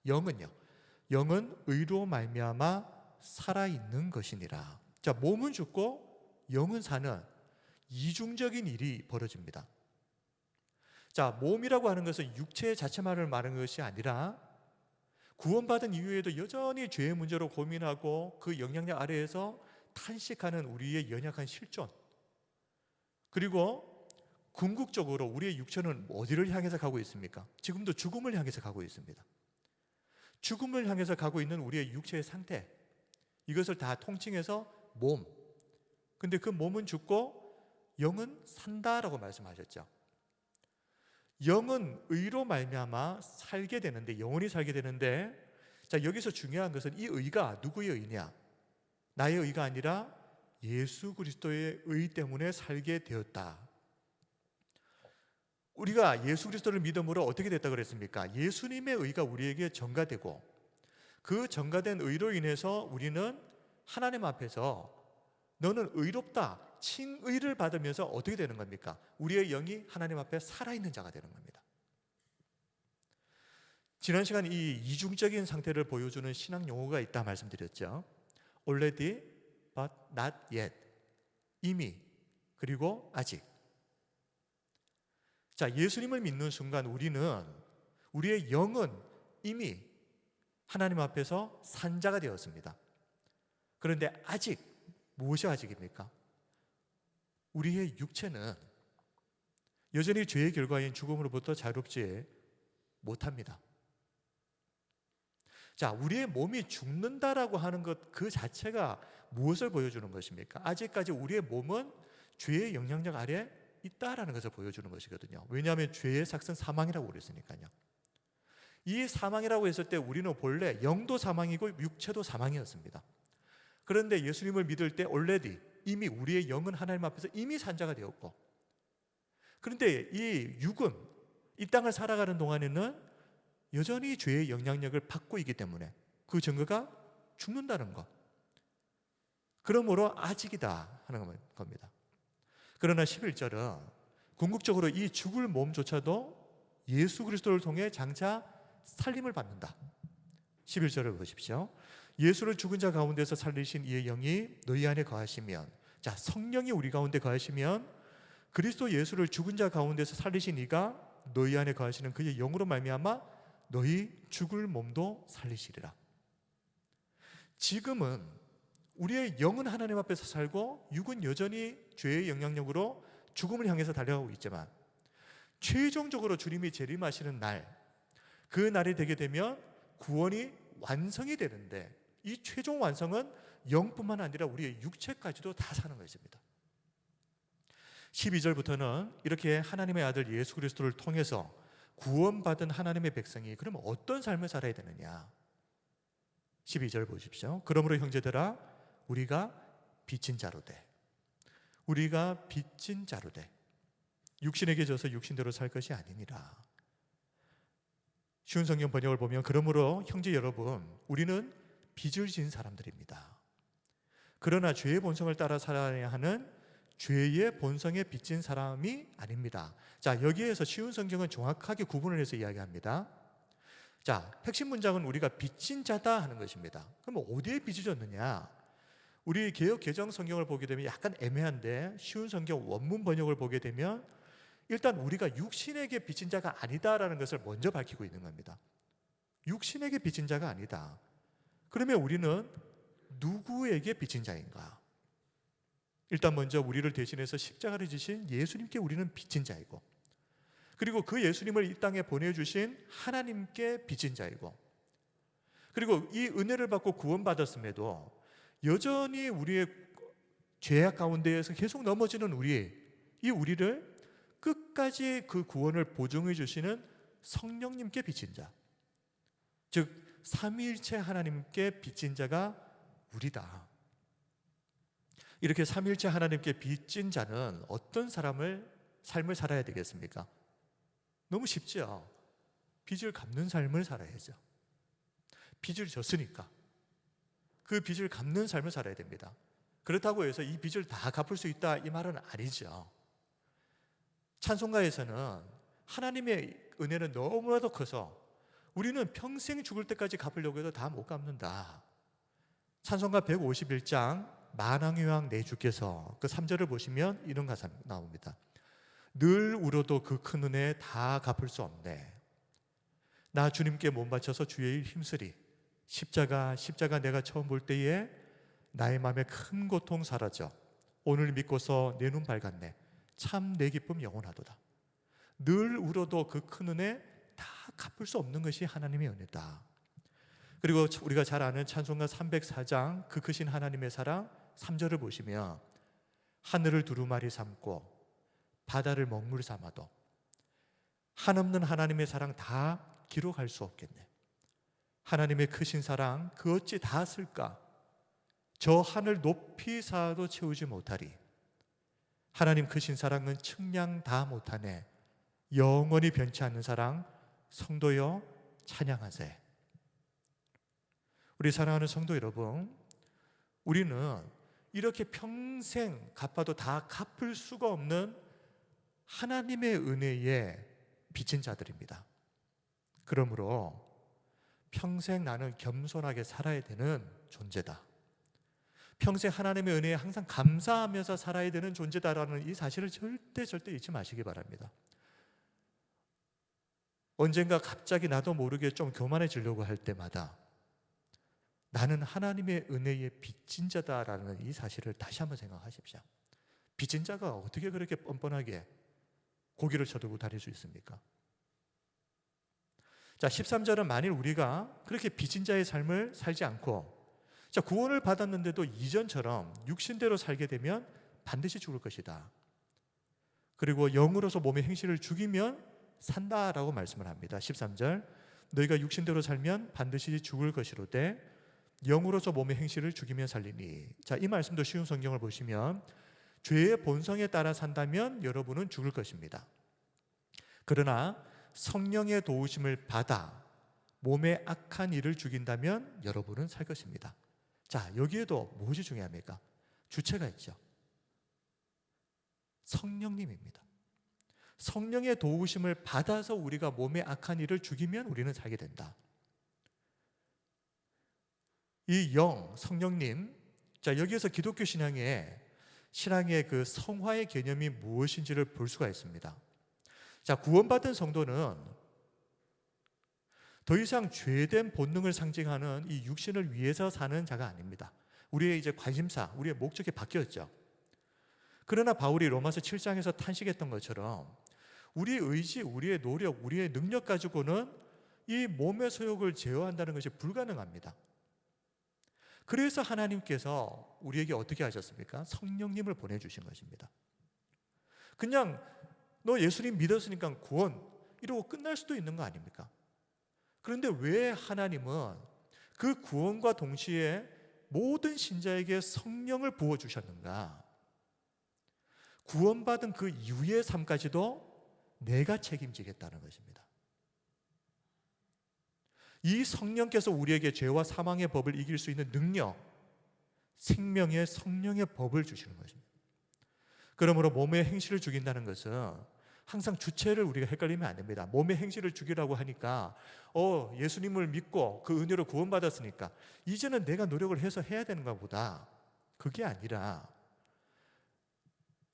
영은요, 영은 의로 말미암아 살아있는 것이니라. 자, 몸은 죽고 영은 사는 이중적인 일이 벌어집니다. 자, 몸이라고 하는 것은 육체 자체만을 말하는 것이 아니라 구원받은 이후에도 여전히 죄의 문제로 고민하고 그 영향력 아래에서 탄식하는 우리의 연약한 실존, 그리고 궁극적으로 우리의 육체는 어디를 향해서 가고 있습니까? 지금도 죽음을 향해서 가고 있습니다. 죽음을 향해서 가고 있는 우리의 육체의 상태, 이것을 다 통칭해서 몸. 근데 그 몸은 죽고 영은 산다라고 말씀하셨죠. 영은 의로 말미암아 살게 되는데, 영원히 살게 되는데, 자, 여기서 중요한 것은 이 의가 누구의 의냐? 나의 의가 아니라 예수 그리스도의 의 때문에 살게 되었다. 우리가 예수 그리스도를 믿음으로 어떻게 됐다고 그랬습니까? 예수님의 의가 우리에게 전가되고 그 전가된 의로 인해서 우리는 하나님 앞에서 너는 의롭다, 칭의를 받으면서 어떻게 되는 겁니까? 우리의 영이 하나님 앞에 살아있는 자가 되는 겁니다. 지난 시간 이 이중적인 상태를 보여주는 신학 용어가 있다 말씀드렸죠. already, but not yet. 이미, 그리고 아직. 자, 예수님을 믿는 순간 우리의 영은 이미 하나님 앞에서 산 자가 되었습니다. 그런데 아직, 무엇이 아직입니까? 우리의 육체는 여전히 죄의 결과인 죽음으로부터 자유롭지 못합니다. 자, 우리의 몸이 죽는다라고 하는 것 그 자체가 무엇을 보여주는 것입니까? 아직까지 우리의 몸은 죄의 영향력 아래 있다라는 것을 보여주는 것이거든요. 왜냐하면 죄의 삭은 사망이라고 그랬으니까요. 이 사망이라고 했을 때 우리는 본래 영도 사망이고 육체도 사망이었습니다. 그런데 예수님을 믿을 때 already, 이미 우리의 영은 하나님 앞에서 이미 산자가 되었고, 그런데 이 육은 이 땅을 살아가는 동안에는 여전히 죄의 영향력을 받고 있기 때문에 그 증거가 죽는다는 것, 그러므로 아직이다 하는 겁니다. 그러나 11절은 궁극적으로 이 죽을 몸조차도 예수 그리스도를 통해 장차 살림을 받는다. 11절을 보십시오. 예수를 죽은 자 가운데서 살리신 이의 영이 너희 안에 거하시면, 자, 성령이 우리 가운데 거하시면 그리스도 예수를 죽은 자 가운데서 살리신 이가 너희 안에 거하시는 그의 영으로 말미암아 너희 죽을 몸도 살리시리라. 지금은 우리의 영은 하나님 앞에서 살고 육은 여전히 죄의 영향력으로 죽음을 향해서 달려가고 있지만, 최종적으로 주님이 재림하시는 날, 그 날이 되게 되면 구원이 완성이 되는데, 이 최종 완성은 영뿐만 아니라 우리의 육체까지도 다 사는 것입니다. 12절부터는 이렇게 하나님의 아들 예수 그리스도를 통해서 구원받은 하나님의 백성이 그럼 어떤 삶을 살아야 되느냐. 12절 보십시오. 그러므로 형제들아, 우리가 빚진 자로 돼. 우리가 빚진 자로 돼. 육신에게 져서 육신대로 살 것이 아니니라. 쉬운 성경 번역을 보면, 그러므로 형제 여러분, 우리는 빚을 진 사람들입니다. 그러나 죄의 본성을 따라 살아야 하는 죄의 본성에 빚진 사람이 아닙니다. 자, 여기에서 쉬운 성경은 정확하게 구분을 해서 이야기합니다. 자, 핵심 문장은 우리가 빚진 자다 하는 것입니다. 그럼 어디에 빚이 졌느냐? 우리 개역 개정 성경을 보게 되면 약간 애매한데, 쉬운 성경 원문 번역을 보게 되면 일단 우리가 육신에게 빚진 자가 아니다라는 것을 먼저 밝히고 있는 겁니다. 육신에게 빚진 자가 아니다. 그러면 우리는 누구에게 빚진 자인가? 일단 먼저 우리를 대신해서 십자가를 지신 예수님께 우리는 빚진 자이고, 그리고 그 예수님을 이 땅에 보내주신 하나님께 빚진 자이고, 그리고 이 은혜를 받고 구원받았음에도 여전히 우리의 죄악 가운데에서 계속 넘어지는 우리를 끝까지 그 구원을 보증해 주시는 성령님께 빚진 자, 즉 삼위일체 하나님께 빚진 자가 우리다. 이렇게 삼위일체 하나님께 빚진 자는 어떤 삶을 살아야 되겠습니까? 너무 쉽죠. 빚을 갚는 삶을 살아야죠. 빚을 졌으니까 그 빚을 갚는 삶을 살아야 됩니다. 그렇다고 해서 이 빚을 다 갚을 수 있다, 이 말은 아니죠. 찬송가에서는 하나님의 은혜는 너무나도 커서 우리는 평생 죽을 때까지 갚으려고 해도 다 못 갚는다. 찬송가 151장 만왕의 왕 내 주께서 그 3절을 보시면 이런 가사 나옵니다. 늘 울어도 그 큰 은혜 다 갚을 수 없네. 나 주님께 몸 바쳐서 주의 일 힘쓰리. 십자가 내가 처음 볼 때에 나의 마음에 큰 고통 사라져. 오늘 믿고서 내 눈 밝았네. 참 내 기쁨 영원하도다. 늘 울어도 그 큰 은혜 다 갚을 수 없는 것이 하나님의 은혜다. 그리고 우리가 잘 아는 찬송가 304장 그 크신 하나님의 사랑 3절을 보시면, 하늘을 두루마리 삼고 바다를 먹물 삼아도 한없는 하나님의 사랑 다 기록할 수 없겠네. 하나님의 크신 사랑 그 어찌 다 쓸까? 저 하늘 높이 쌓아도 채우지 못하리. 하나님 크신 사랑은 측량 다 못하네. 영원히 변치 않는 사랑 성도여 찬양하세. 우리 사랑하는 성도 여러분, 우리는 이렇게 평생 갚아도 다 갚을 수가 없는 하나님의 은혜에 빚진 자들입니다. 그러므로 평생 나는 겸손하게 살아야 되는 존재다. 평생 하나님의 은혜에 항상 감사하면서 살아야 되는 존재다라는 이 사실을 절대 잊지 마시기 바랍니다. 언젠가 갑자기 나도 모르게 좀 교만해지려고 할 때마다 나는 하나님의 은혜에 빚진 자다라는 이 사실을 다시 한번 생각하십시오. 빚진 자가 어떻게 그렇게 뻔뻔하게 고기를 쳐들고 다닐 수 있습니까? 자, 13절은 만일 우리가 그렇게 빚진 자의 삶을 살지 않고, 자, 구원을 받았는데도 이전처럼 육신대로 살게 되면 반드시 죽을 것이다. 그리고 영으로서 몸의 행실을 죽이면 산다라고 말씀을 합니다. 13절, 너희가 육신대로 살면 반드시 죽을 것이로되 영으로서 몸의 행실을 죽이면 살리니. 자, 이 말씀도 쉬운 성경을 보시면 죄의 본성에 따라 산다면 여러분은 죽을 것입니다. 그러나 성령의 도우심을 받아 몸의 악한 일을 죽인다면 여러분은 살 것입니다. 자, 여기에도 무엇이 중요합니까? 주체가 있죠. 성령님입니다. 성령의 도우심을 받아서 우리가 몸의 악한 일을 죽이면 우리는 살게 된다. 이 영, 성령님, 자, 여기에서 기독교 신앙의 그 성화의 개념이 무엇인지를 볼 수가 있습니다. 자, 구원받은 성도는 더 이상 죄된 본능을 상징하는 이 육신을 위해서 사는 자가 아닙니다. 우리의 이제 관심사, 우리의 목적이 바뀌었죠. 그러나 바울이 로마서 7장에서 탄식했던 것처럼 우리의 의지, 우리의 노력, 우리의 능력 가지고는 이 몸의 소욕을 제어한다는 것이 불가능합니다. 그래서 하나님께서 우리에게 어떻게 하셨습니까? 성령님을 보내주신 것입니다. 그냥 너 예수님 믿었으니까 구원 이러고 끝날 수도 있는 거 아닙니까? 그런데 왜 하나님은 그 구원과 동시에 모든 신자에게 성령을 부어주셨는가? 구원받은 그 이후의 삶까지도 내가 책임지겠다는 것입니다. 이 성령께서 우리에게 죄와 사망의 법을 이길 수 있는 능력, 생명의 성령의 법을 주시는 것입니다. 그러므로 몸의 행실을 죽인다는 것은 항상 주체를 우리가 헷갈리면 안 됩니다. 몸의 행실을 죽이라고 하니까 예수님을 믿고 그 은혜로 구원받았으니까 이제는 내가 노력을 해서 해야 되는가 보다. 그게 아니라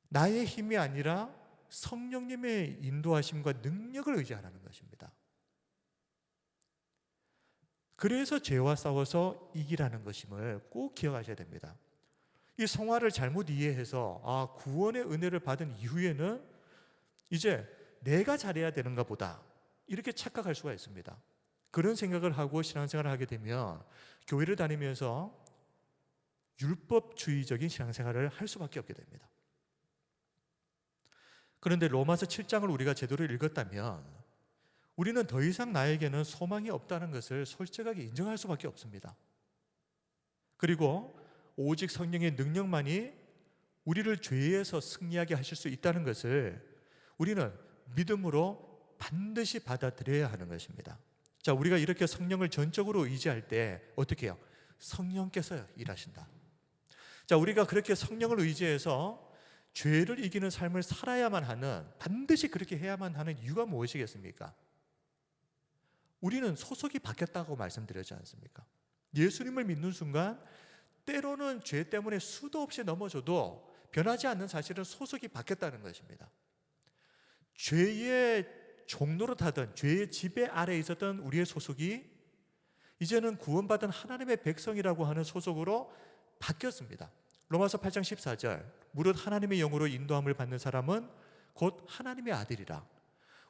나의 힘이 아니라 성령님의 인도하심과 능력을 의지하라는 것입니다. 그래서 죄와 싸워서 이기라는 것임을 꼭 기억하셔야 됩니다. 이 성화를 잘못 이해해서 구원의 은혜를 받은 이후에는 이제 내가 잘해야 되는가 보다 이렇게 착각할 수가 있습니다. 그런 생각을 하고 신앙생활을 하게 되면 교회를 다니면서 율법주의적인 신앙생활을 할 수밖에 없게 됩니다. 그런데 로마서 7장을 우리가 제대로 읽었다면 우리는 더 이상 나에게는 소망이 없다는 것을 솔직하게 인정할 수밖에 없습니다. 그리고 오직 성령의 능력만이 우리를 죄에서 승리하게 하실 수 있다는 것을 우리는 믿음으로 반드시 받아들여야 하는 것입니다. 자, 우리가 이렇게 성령을 전적으로 의지할 때 어떻게 해요? 성령께서 일하신다. 자, 우리가 그렇게 성령을 의지해서 죄를 이기는 삶을 살아야만 하는, 반드시 그렇게 해야만 하는 이유가 무엇이겠습니까? 우리는 소속이 바뀌었다고 말씀드렸지 않습니까? 예수님을 믿는 순간 때로는 죄 때문에 수도 없이 넘어져도 변하지 않는 사실은 소속이 바뀌었다는 것입니다. 죄의 종로로 타던, 죄의 지배 아래에 있었던 우리의 소속이 이제는 구원받은 하나님의 백성이라고 하는 소속으로 바뀌었습니다. 로마서 8장 14절, 무릇 하나님의 영으로 인도함을 받는 사람은 곧 하나님의 아들이라.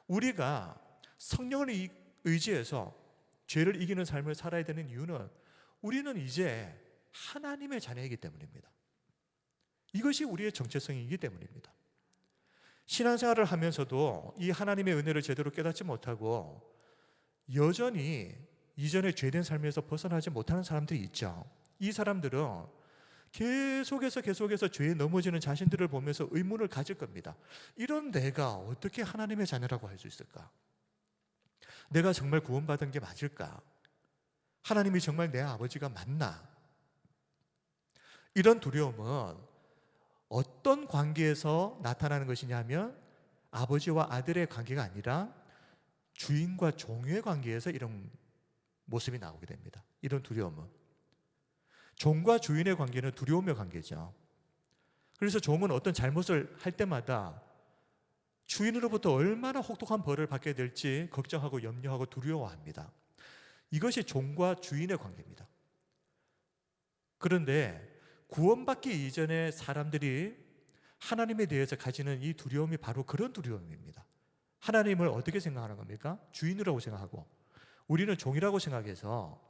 우리가 성령을 의지해서 죄를 이기는 삶을 살아야 되는 이유는 우리는 이제 하나님의 자녀이기 때문입니다. 이것이 우리의 정체성이기 때문입니다. 신앙생활을 하면서도 이 하나님의 은혜를 제대로 깨닫지 못하고 여전히 이전의 죄된 삶에서 벗어나지 못하는 사람들이 있죠. 이 사람들은 계속해서 죄에 넘어지는 자신들을 보면서 의문을 가질 겁니다. 이런 내가 어떻게 하나님의 자녀라고 할 수 있을까? 내가 정말 구원받은 게 맞을까? 하나님이 정말 내 아버지가 맞나? 이런 두려움은 어떤 관계에서 나타나는 것이냐면 아버지와 아들의 관계가 아니라 주인과 종의 관계에서 이런 모습이 나오게 됩니다. 이런 두려움은. 종과 주인의 관계는 두려움의 관계죠. 그래서 종은 어떤 잘못을 할 때마다 주인으로부터 얼마나 혹독한 벌을 받게 될지 걱정하고 염려하고 두려워합니다. 이것이 종과 주인의 관계입니다. 그런데 구원받기 이전에 사람들이 하나님에 대해서 가지는 이 두려움이 바로 그런 두려움입니다. 하나님을 어떻게 생각하는 겁니까? 주인이라고 생각하고 우리는 종이라고 생각해서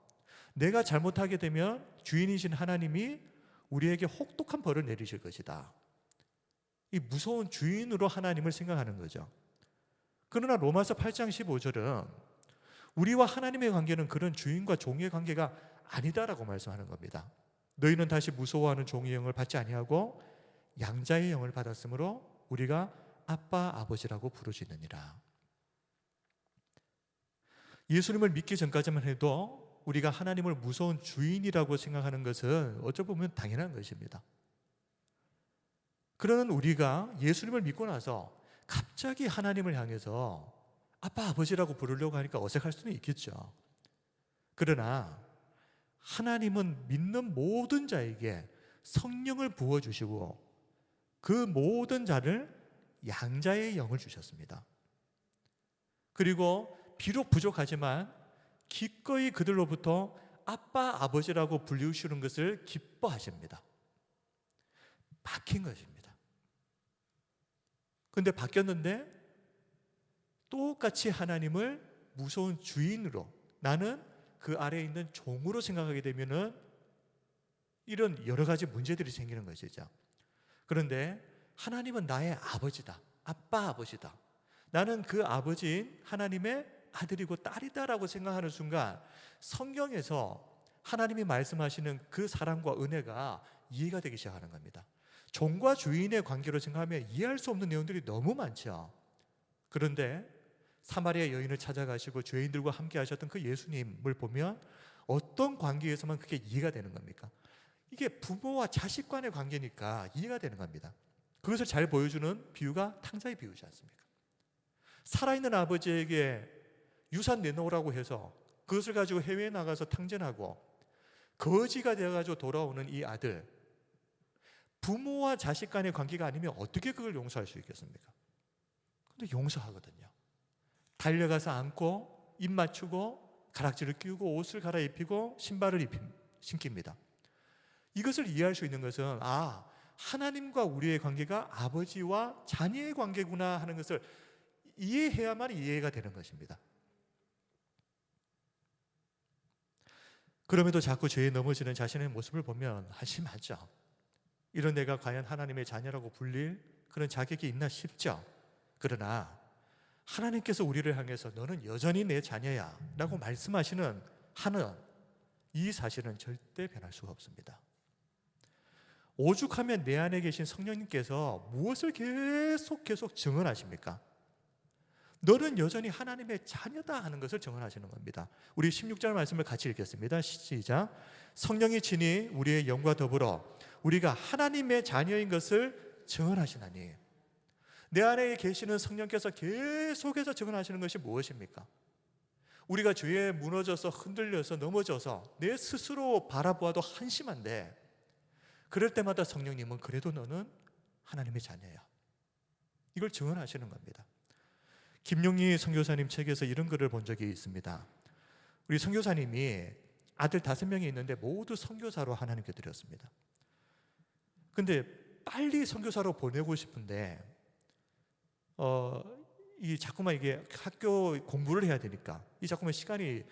내가 잘못하게 되면 주인이신 하나님이 우리에게 혹독한 벌을 내리실 것이다. 이 무서운 주인으로 하나님을 생각하는 거죠. 그러나 로마서 8장 15절은 우리와 하나님의 관계는 그런 주인과 종의 관계가 아니다라고 말씀하는 겁니다. 너희는 다시 무서워하는 종의 영을 받지 아니하고 양자의 영을 받았으므로 우리가 아빠 아버지라고 부르짖느니라. 예수님을 믿기 전까지만 해도 우리가 하나님을 무서운 주인이라고 생각하는 것은 어쩌 보면 당연한 것입니다. 그러는 우리가 예수님을 믿고 나서 갑자기 하나님을 향해서 아빠, 아버지라고 부르려고 하니까 어색할 수는 있겠죠. 그러나 하나님은 믿는 모든 자에게 성령을 부어주시고 그 모든 자를 양자의 영을 주셨습니다. 그리고 비록 부족하지만 기꺼이 그들로부터 아빠, 아버지라고 불리우시는 것을 기뻐하십니다. 바뀐 것입니다. 근데 바뀌었는데 똑같이 하나님을 무서운 주인으로, 나는 그 아래에 있는 종으로 생각하게 되면은 이런 여러 가지 문제들이 생기는 것이죠. 그런데 하나님은 나의 아버지다, 아빠, 아버지다, 나는 그 아버지인 하나님의 아들이고 딸이다라고 생각하는 순간 성경에서 하나님이 말씀하시는 그 사랑과 은혜가 이해가 되기 시작하는 겁니다. 종과 주인의 관계로 생각하면 이해할 수 없는 내용들이 너무 많죠. 그런데 사마리아 여인을 찾아가시고 죄인들과 함께 하셨던 그 예수님을 보면 어떤 관계에서만 그게 이해가 되는 겁니까? 이게 부모와 자식 간의 관계니까 이해가 되는 겁니다. 그것을 잘 보여주는 비유가 탕자의 비유지 않습니까? 살아있는 아버지에게 유산 내놓으라고 해서 그것을 가지고 해외에 나가서 탕진하고 거지가 되어가지고 돌아오는 이 아들, 부모와 자식 간의 관계가 아니면 어떻게 그걸 용서할 수 있겠습니까? 근데 용서하거든요. 달려가서 안고 입 맞추고 가락지를 끼우고 옷을 갈아입히고 신발을 신깁니다. 이것을 이해할 수 있는 것은 하나님과 우리의 관계가 아버지와 자녀의 관계구나 하는 것을 이해해야만 이해가 되는 것입니다. 그럼에도 자꾸 죄에 넘어지는 자신의 모습을 보면 한심하죠. 이런 내가 과연 하나님의 자녀라고 불릴 그런 자격이 있나 싶죠. 그러나 하나님께서 우리를 향해서 너는 여전히 내 자녀야 라고 말씀하시는 한은 이 사실은 절대 변할 수가 없습니다. 오죽하면 내 안에 계신 성령님께서 무엇을 계속 증언하십니까? 너는 여전히 하나님의 자녀다 하는 것을 증언하시는 겁니다. 우리 16절 말씀을 같이 읽겠습니다. 시작. 성령이 친히 우리의 영과 더불어 우리가 하나님의 자녀인 것을 증언하시나니. 내 안에 계시는 성령께서 계속해서 증언하시는 것이 무엇입니까? 우리가 죄에 무너져서 흔들려서 넘어져서 내 스스로 바라보아도 한심한데 그럴 때마다 성령님은 그래도 너는 하나님의 자녀야, 이걸 증언하시는 겁니다. 김용희 선교사님 책에서 이런 글을 본 적이 있습니다. 우리 선교사님이 아들 5명이 있는데 모두 선교사로 하나님께 드렸습니다. 근데 빨리 선교사로 보내고 싶은데 이 자꾸만 이게 학교 공부를 해야 되니까 이 자꾸만 시간이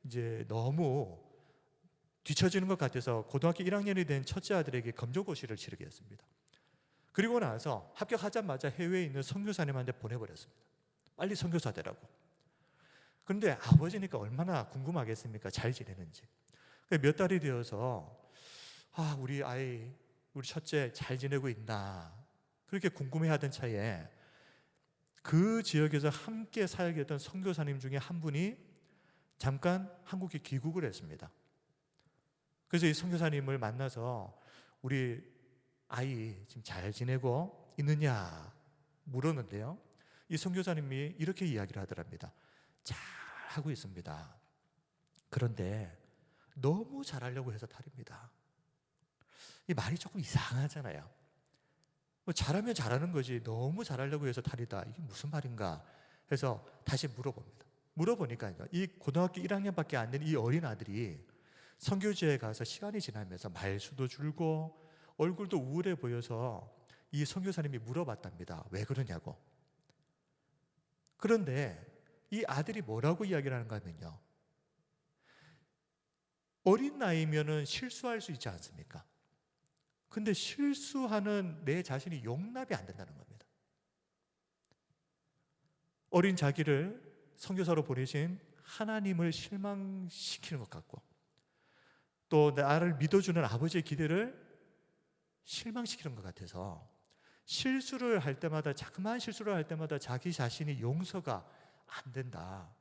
이제 너무 뒤처지는 것 같아서 고등학교 1학년이 된 첫째 아들에게 검정고시를 치르게 했습니다. 그리고 나서 합격하자마자 해외에 있는 선교사님한테 보내버렸습니다. 빨리 선교사 되라고. 그런데 아버지니까 얼마나 궁금하겠습니까? 잘 지내는지. 몇 달이 되어서 우리 아이, 우리 첫째 잘 지내고 있나 그렇게 궁금해하던 차에 그 지역에서 함께 사역했던 선교사님 중에 한 분이 잠깐 한국에 귀국을 했습니다. 그래서 이 선교사님을 만나서 우리 아이 지금 잘 지내고 있느냐 물었는데요, 이 선교사님이 이렇게 이야기를 하더랍니다. 잘 하고 있습니다. 그런데 너무 잘하려고 해서 탈입니다. 이 말이 조금 이상하잖아요. 잘하면 잘하는 거지 너무 잘하려고 해서 탈이다, 이게 무슨 말인가 해서 다시 물어봅니다. 물어보니까 이 고등학교 1학년밖에 안 된 이 어린 아들이 선교지에 가서 시간이 지나면서 말수도 줄고 얼굴도 우울해 보여서 이 선교사님이 물어봤답니다. 왜 그러냐고. 그런데 이 아들이 뭐라고 이야기를 하는가 하면요, 어린 나이면은 실수할 수 있지 않습니까? 근데 실수하는 내 자신이 용납이 안 된다는 겁니다. 어린 자기를 선교사로 보내신 하나님을 실망시키는 것 같고 또 나를 믿어주는 아버지의 기대를 실망시키는 것 같아서 실수를 할 때마다, 자그마한 실수를 할 때마다 자기 자신이 용서가 안 된다.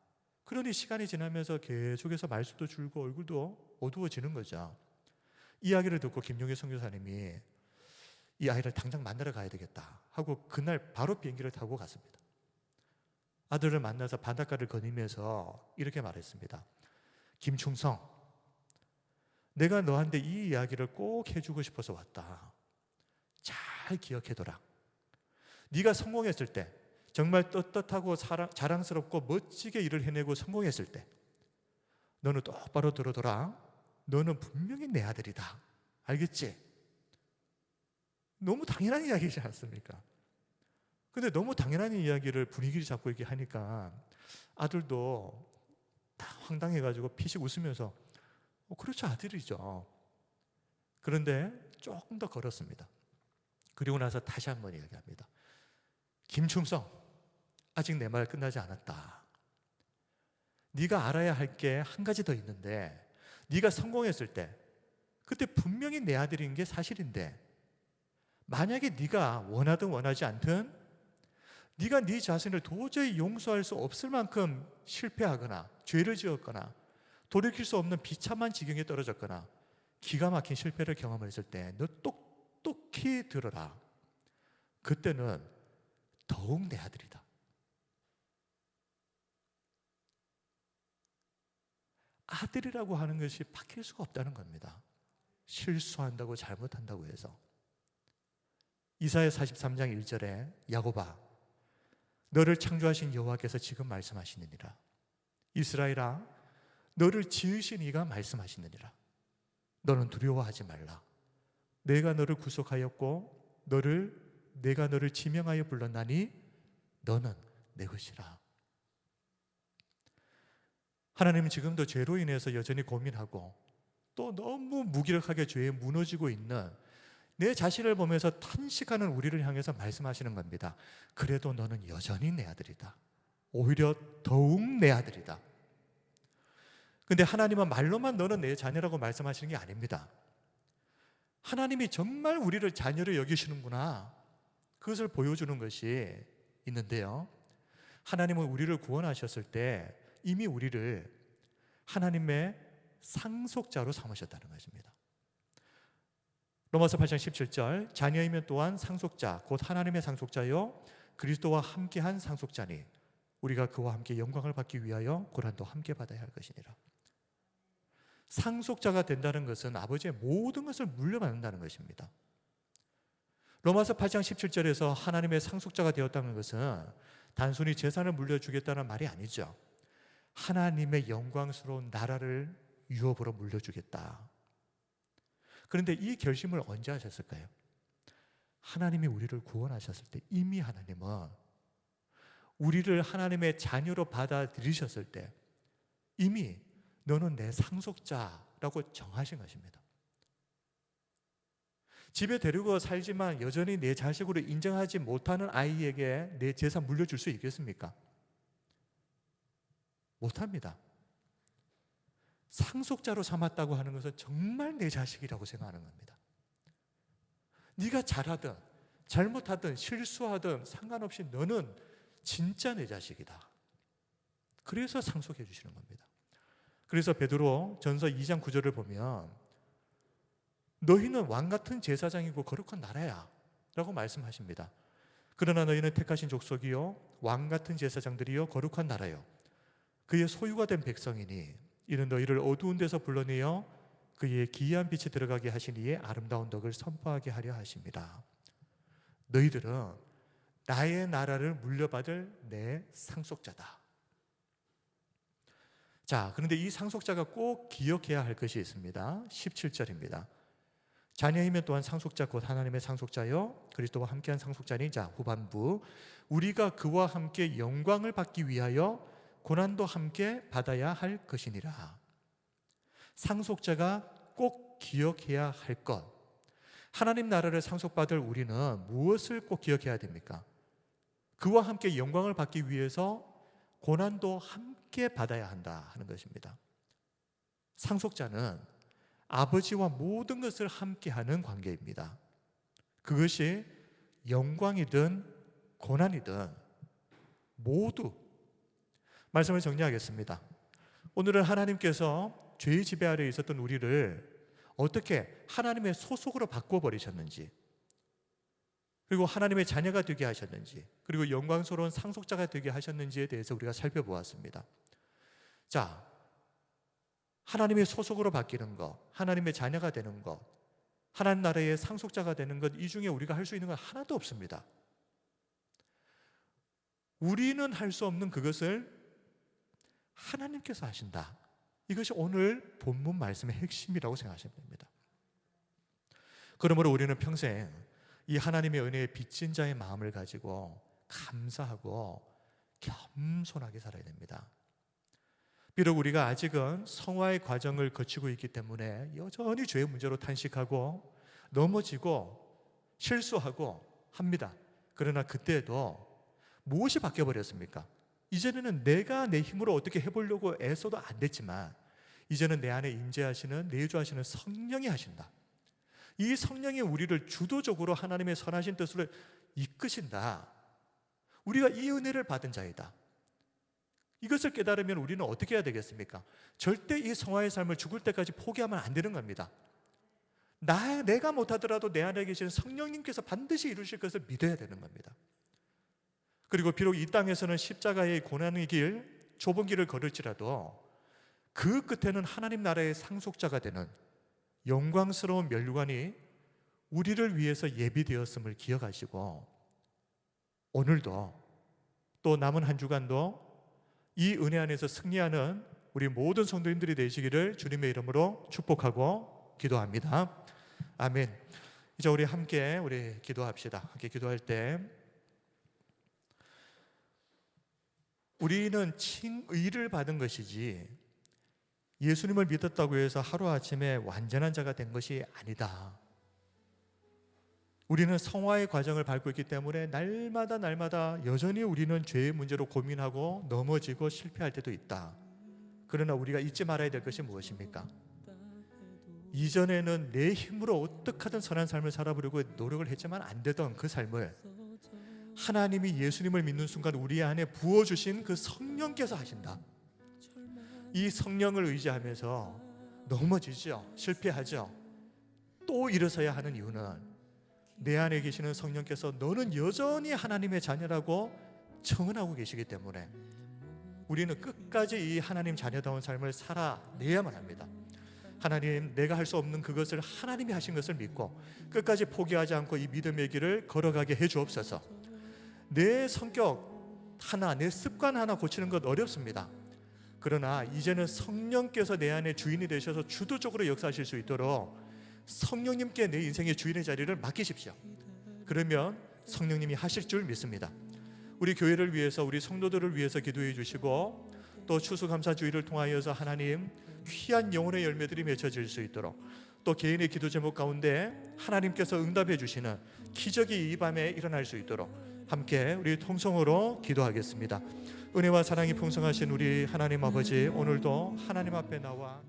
그러니 시간이 지나면서 계속해서 말수도 줄고 얼굴도 어두워지는 거죠. 이야기를 듣고 김용희 선교사님이 이 아이를 당장 만나러 가야 되겠다 하고 그날 바로 비행기를 타고 갔습니다. 아들을 만나서 바닷가를 거니면서 이렇게 말했습니다. 김충성, 내가 너한테 이 이야기를 꼭 해주고 싶어서 왔다. 잘 기억해둬라. 네가 성공했을 때, 정말 떳떳하고 자랑스럽고 멋지게 일을 해내고 성공했을 때 너는 똑바로 들어둬라. 너는 분명히 내 아들이다. 알겠지? 너무 당연한 이야기지 않습니까? 근데 너무 당연한 이야기를 분위기를 잡고 이렇게 하니까 아들도 다 황당해가지고 피식 웃으면서 그렇죠, 아들이죠. 그런데 조금 더 걸었습니다. 그리고 나서 다시 한번 이야기합니다. 김충성, 아직 내 말 끝나지 않았다. 네가 알아야 할 게 한 가지 더 있는데, 네가 성공했을 때 그때 분명히 내 아들인 게 사실인데, 만약에 네가 원하든 원하지 않든 네가 네 자신을 도저히 용서할 수 없을 만큼 실패하거나 죄를 지었거나 돌이킬 수 없는 비참한 지경에 떨어졌거나 기가 막힌 실패를 경험했을 때 너 똑똑히 들어라. 그때는 더욱 내 아들이다. 아들이라고 하는 것이 바뀔 수가 없다는 겁니다. 실수한다고 잘못한다고 해서. 이사야 43장 1절에 야곱아, 너를 창조하신 여호와께서 지금 말씀하시느니라. 이스라엘아, 너를 지으신 이가 말씀하시느니라. 너는 두려워하지 말라. 내가 너를 구속하였고 내가 너를 지명하여 불렀나니 너는 내 것이라. 하나님은 지금도 죄로 인해서 여전히 고민하고 또 너무 무기력하게 죄에 무너지고 있는 내 자신을 보면서 탄식하는 우리를 향해서 말씀하시는 겁니다. 그래도 너는 여전히 내 아들이다. 오히려 더욱 내 아들이다. 근데 하나님은 말로만 너는 내 자녀라고 말씀하시는 게 아닙니다. 하나님이 정말 우리를 자녀로 여기시는구나, 그것을 보여주는 것이 있는데요. 하나님은 우리를 구원하셨을 때 이미 우리를 하나님의 상속자로 삼으셨다는 것입니다. 로마서 8장 17절, 자녀이면 또한 상속자 곧 하나님의 상속자요 그리스도와 함께한 상속자니 우리가 그와 함께 영광을 받기 위하여 고난도 함께 받아야 할 것이니라. 상속자가 된다는 것은 아버지의 모든 것을 물려받는다는 것입니다. 로마서 8장 17절에서 하나님의 상속자가 되었다는 것은 단순히 재산을 물려주겠다는 말이 아니죠. 하나님의 영광스러운 나라를 유업으로 물려주겠다. 그런데 이 결심을 언제 하셨을까요? 하나님이 우리를 구원하셨을 때 이미 하나님은 우리를 하나님의 자녀로 받아들이셨을 때 이미 너는 내 상속자라고 정하신 것입니다. 집에 데리고 살지만 여전히 내 자식으로 인정하지 못하는 아이에게 내 재산 물려줄 수 있겠습니까? 못합니다. 상속자로 삼았다고 하는 것은 정말 내 자식이라고 생각하는 겁니다. 네가 잘하든 잘못하든 실수하든 상관없이 너는 진짜 내 자식이다. 그래서 상속해 주시는 겁니다. 그래서 베드로 전서 2장 9절을 보면 너희는 왕같은 제사장이고 거룩한 나라야 라고 말씀하십니다. 그러나 너희는 택하신 족속이요 왕같은 제사장들이요 거룩한 나라요 그의 소유가 된 백성이니 이는 너희를 어두운 데서 불러내어 그의 기이한 빛에 들어가게 하신 이의 아름다운 덕을 선포하게 하려 하십니다. 너희들은 나의 나라를 물려받을 내 상속자다. 자, 그런데 이 상속자가 꼭 기억해야 할 것이 있습니다. 17절입니다. 자녀이면 또한 상속자 곧 하나님의 상속자요 그리스도와 함께한 상속자니 자 후반부 우리가 그와 함께 영광을 받기 위하여 고난도 함께 받아야 할 것이니라. 상속자가 꼭 기억해야 할 것, 하나님 나라를 상속받을 우리는 무엇을 꼭 기억해야 됩니까? 그와 함께 영광을 받기 위해서 고난도 함께 받아야 한다 하는 것입니다. 상속자는 아버지와 모든 것을 함께하는 관계입니다. 그것이 영광이든 고난이든 모두. 말씀을 정리하겠습니다. 오늘은 하나님께서 죄의 지배 아래에 있었던 우리를 어떻게 하나님의 소속으로 바꿔버리셨는지, 그리고 하나님의 자녀가 되게 하셨는지, 그리고 영광스러운 상속자가 되게 하셨는지에 대해서 우리가 살펴보았습니다. 자, 하나님의 소속으로 바뀌는 것, 하나님의 자녀가 되는 것, 하나님 나라의 상속자가 되는 것, 이 중에 우리가 할 수 있는 건 하나도 없습니다. 우리는 할 수 없는 그것을 하나님께서 하신다. 이것이 오늘 본문 말씀의 핵심이라고 생각하시면 됩니다. 그러므로 우리는 평생 이 하나님의 은혜에 빚진 자의 마음을 가지고 감사하고 겸손하게 살아야 됩니다. 비록 우리가 아직은 성화의 과정을 거치고 있기 때문에 여전히 죄의 문제로 탄식하고 넘어지고 실수하고 합니다. 그러나 그때도 무엇이 바뀌어버렸습니까? 이제는 내가 내 힘으로 어떻게 해보려고 애써도 안 됐지만 이제는 내 안에 임재하시는, 내주하시는 성령이 하신다. 이 성령이 우리를 주도적으로 하나님의 선하신 뜻으로 이끄신다. 우리가 이 은혜를 받은 자이다. 이것을 깨달으면 우리는 어떻게 해야 되겠습니까? 절대 이 성화의 삶을 죽을 때까지 포기하면 안 되는 겁니다. 내가 못하더라도 내 안에 계신 성령님께서 반드시 이루실 것을 믿어야 되는 겁니다. 그리고 비록 이 땅에서는 십자가의 고난의 길, 좁은 길을 걸을지라도 그 끝에는 하나님 나라의 상속자가 되는 영광스러운 면류관이 우리를 위해서 예비되었음을 기억하시고 오늘도 또 남은 한 주간도 이 은혜 안에서 승리하는 우리 모든 성도님들이 되시기를 주님의 이름으로 축복하고 기도합니다. 아멘. 이제 우리 함께 기도합시다. 함께 기도할 때 우리는 칭의를 받은 것이지 예수님을 믿었다고 해서 하루아침에 완전한 자가 된 것이 아니다. 우리는 성화의 과정을 밟고 있기 때문에 날마다 여전히 우리는 죄의 문제로 고민하고 넘어지고 실패할 때도 있다. 그러나 우리가 잊지 말아야 될 것이 무엇입니까? 이전에는 내 힘으로 어떻게 하든 선한 삶을 살아보려고 노력을 했지만 안 되던 그 삶을 하나님이 예수님을 믿는 순간 우리 안에 부어주신 그 성령께서 하신다. 이 성령을 의지하면서 넘어지죠. 실패하죠. 또 일어서야 하는 이유는 내 안에 계시는 성령께서 너는 여전히 하나님의 자녀라고 청언하고 계시기 때문에 우리는 끝까지 이 하나님 자녀다운 삶을 살아내야만 합니다. 하나님, 내가 할 수 없는 그것을 하나님이 하신 것을 믿고 끝까지 포기하지 않고 이 믿음의 길을 걸어가게 해주옵소서. 내 성격 하나, 내 습관 하나 고치는 것 어렵습니다. 그러나 이제는 성령께서 내 안에 주인이 되셔서 주도적으로 역사하실 수 있도록 성령님께 내 인생의 주인의 자리를 맡기십시오. 그러면 성령님이 하실 줄 믿습니다. 우리 교회를 위해서, 우리 성도들을 위해서 기도해 주시고 또 추수감사주의를 통하여서 하나님 귀한 영혼의 열매들이 맺혀질 수 있도록 또 개인의 기도 제목 가운데 하나님께서 응답해 주시는 기적이 이 밤에 일어날 수 있도록 함께 우리 통성으로 기도하겠습니다. 은혜와 사랑이 풍성하신 우리 하나님 아버지, 오늘도 하나님 앞에 나와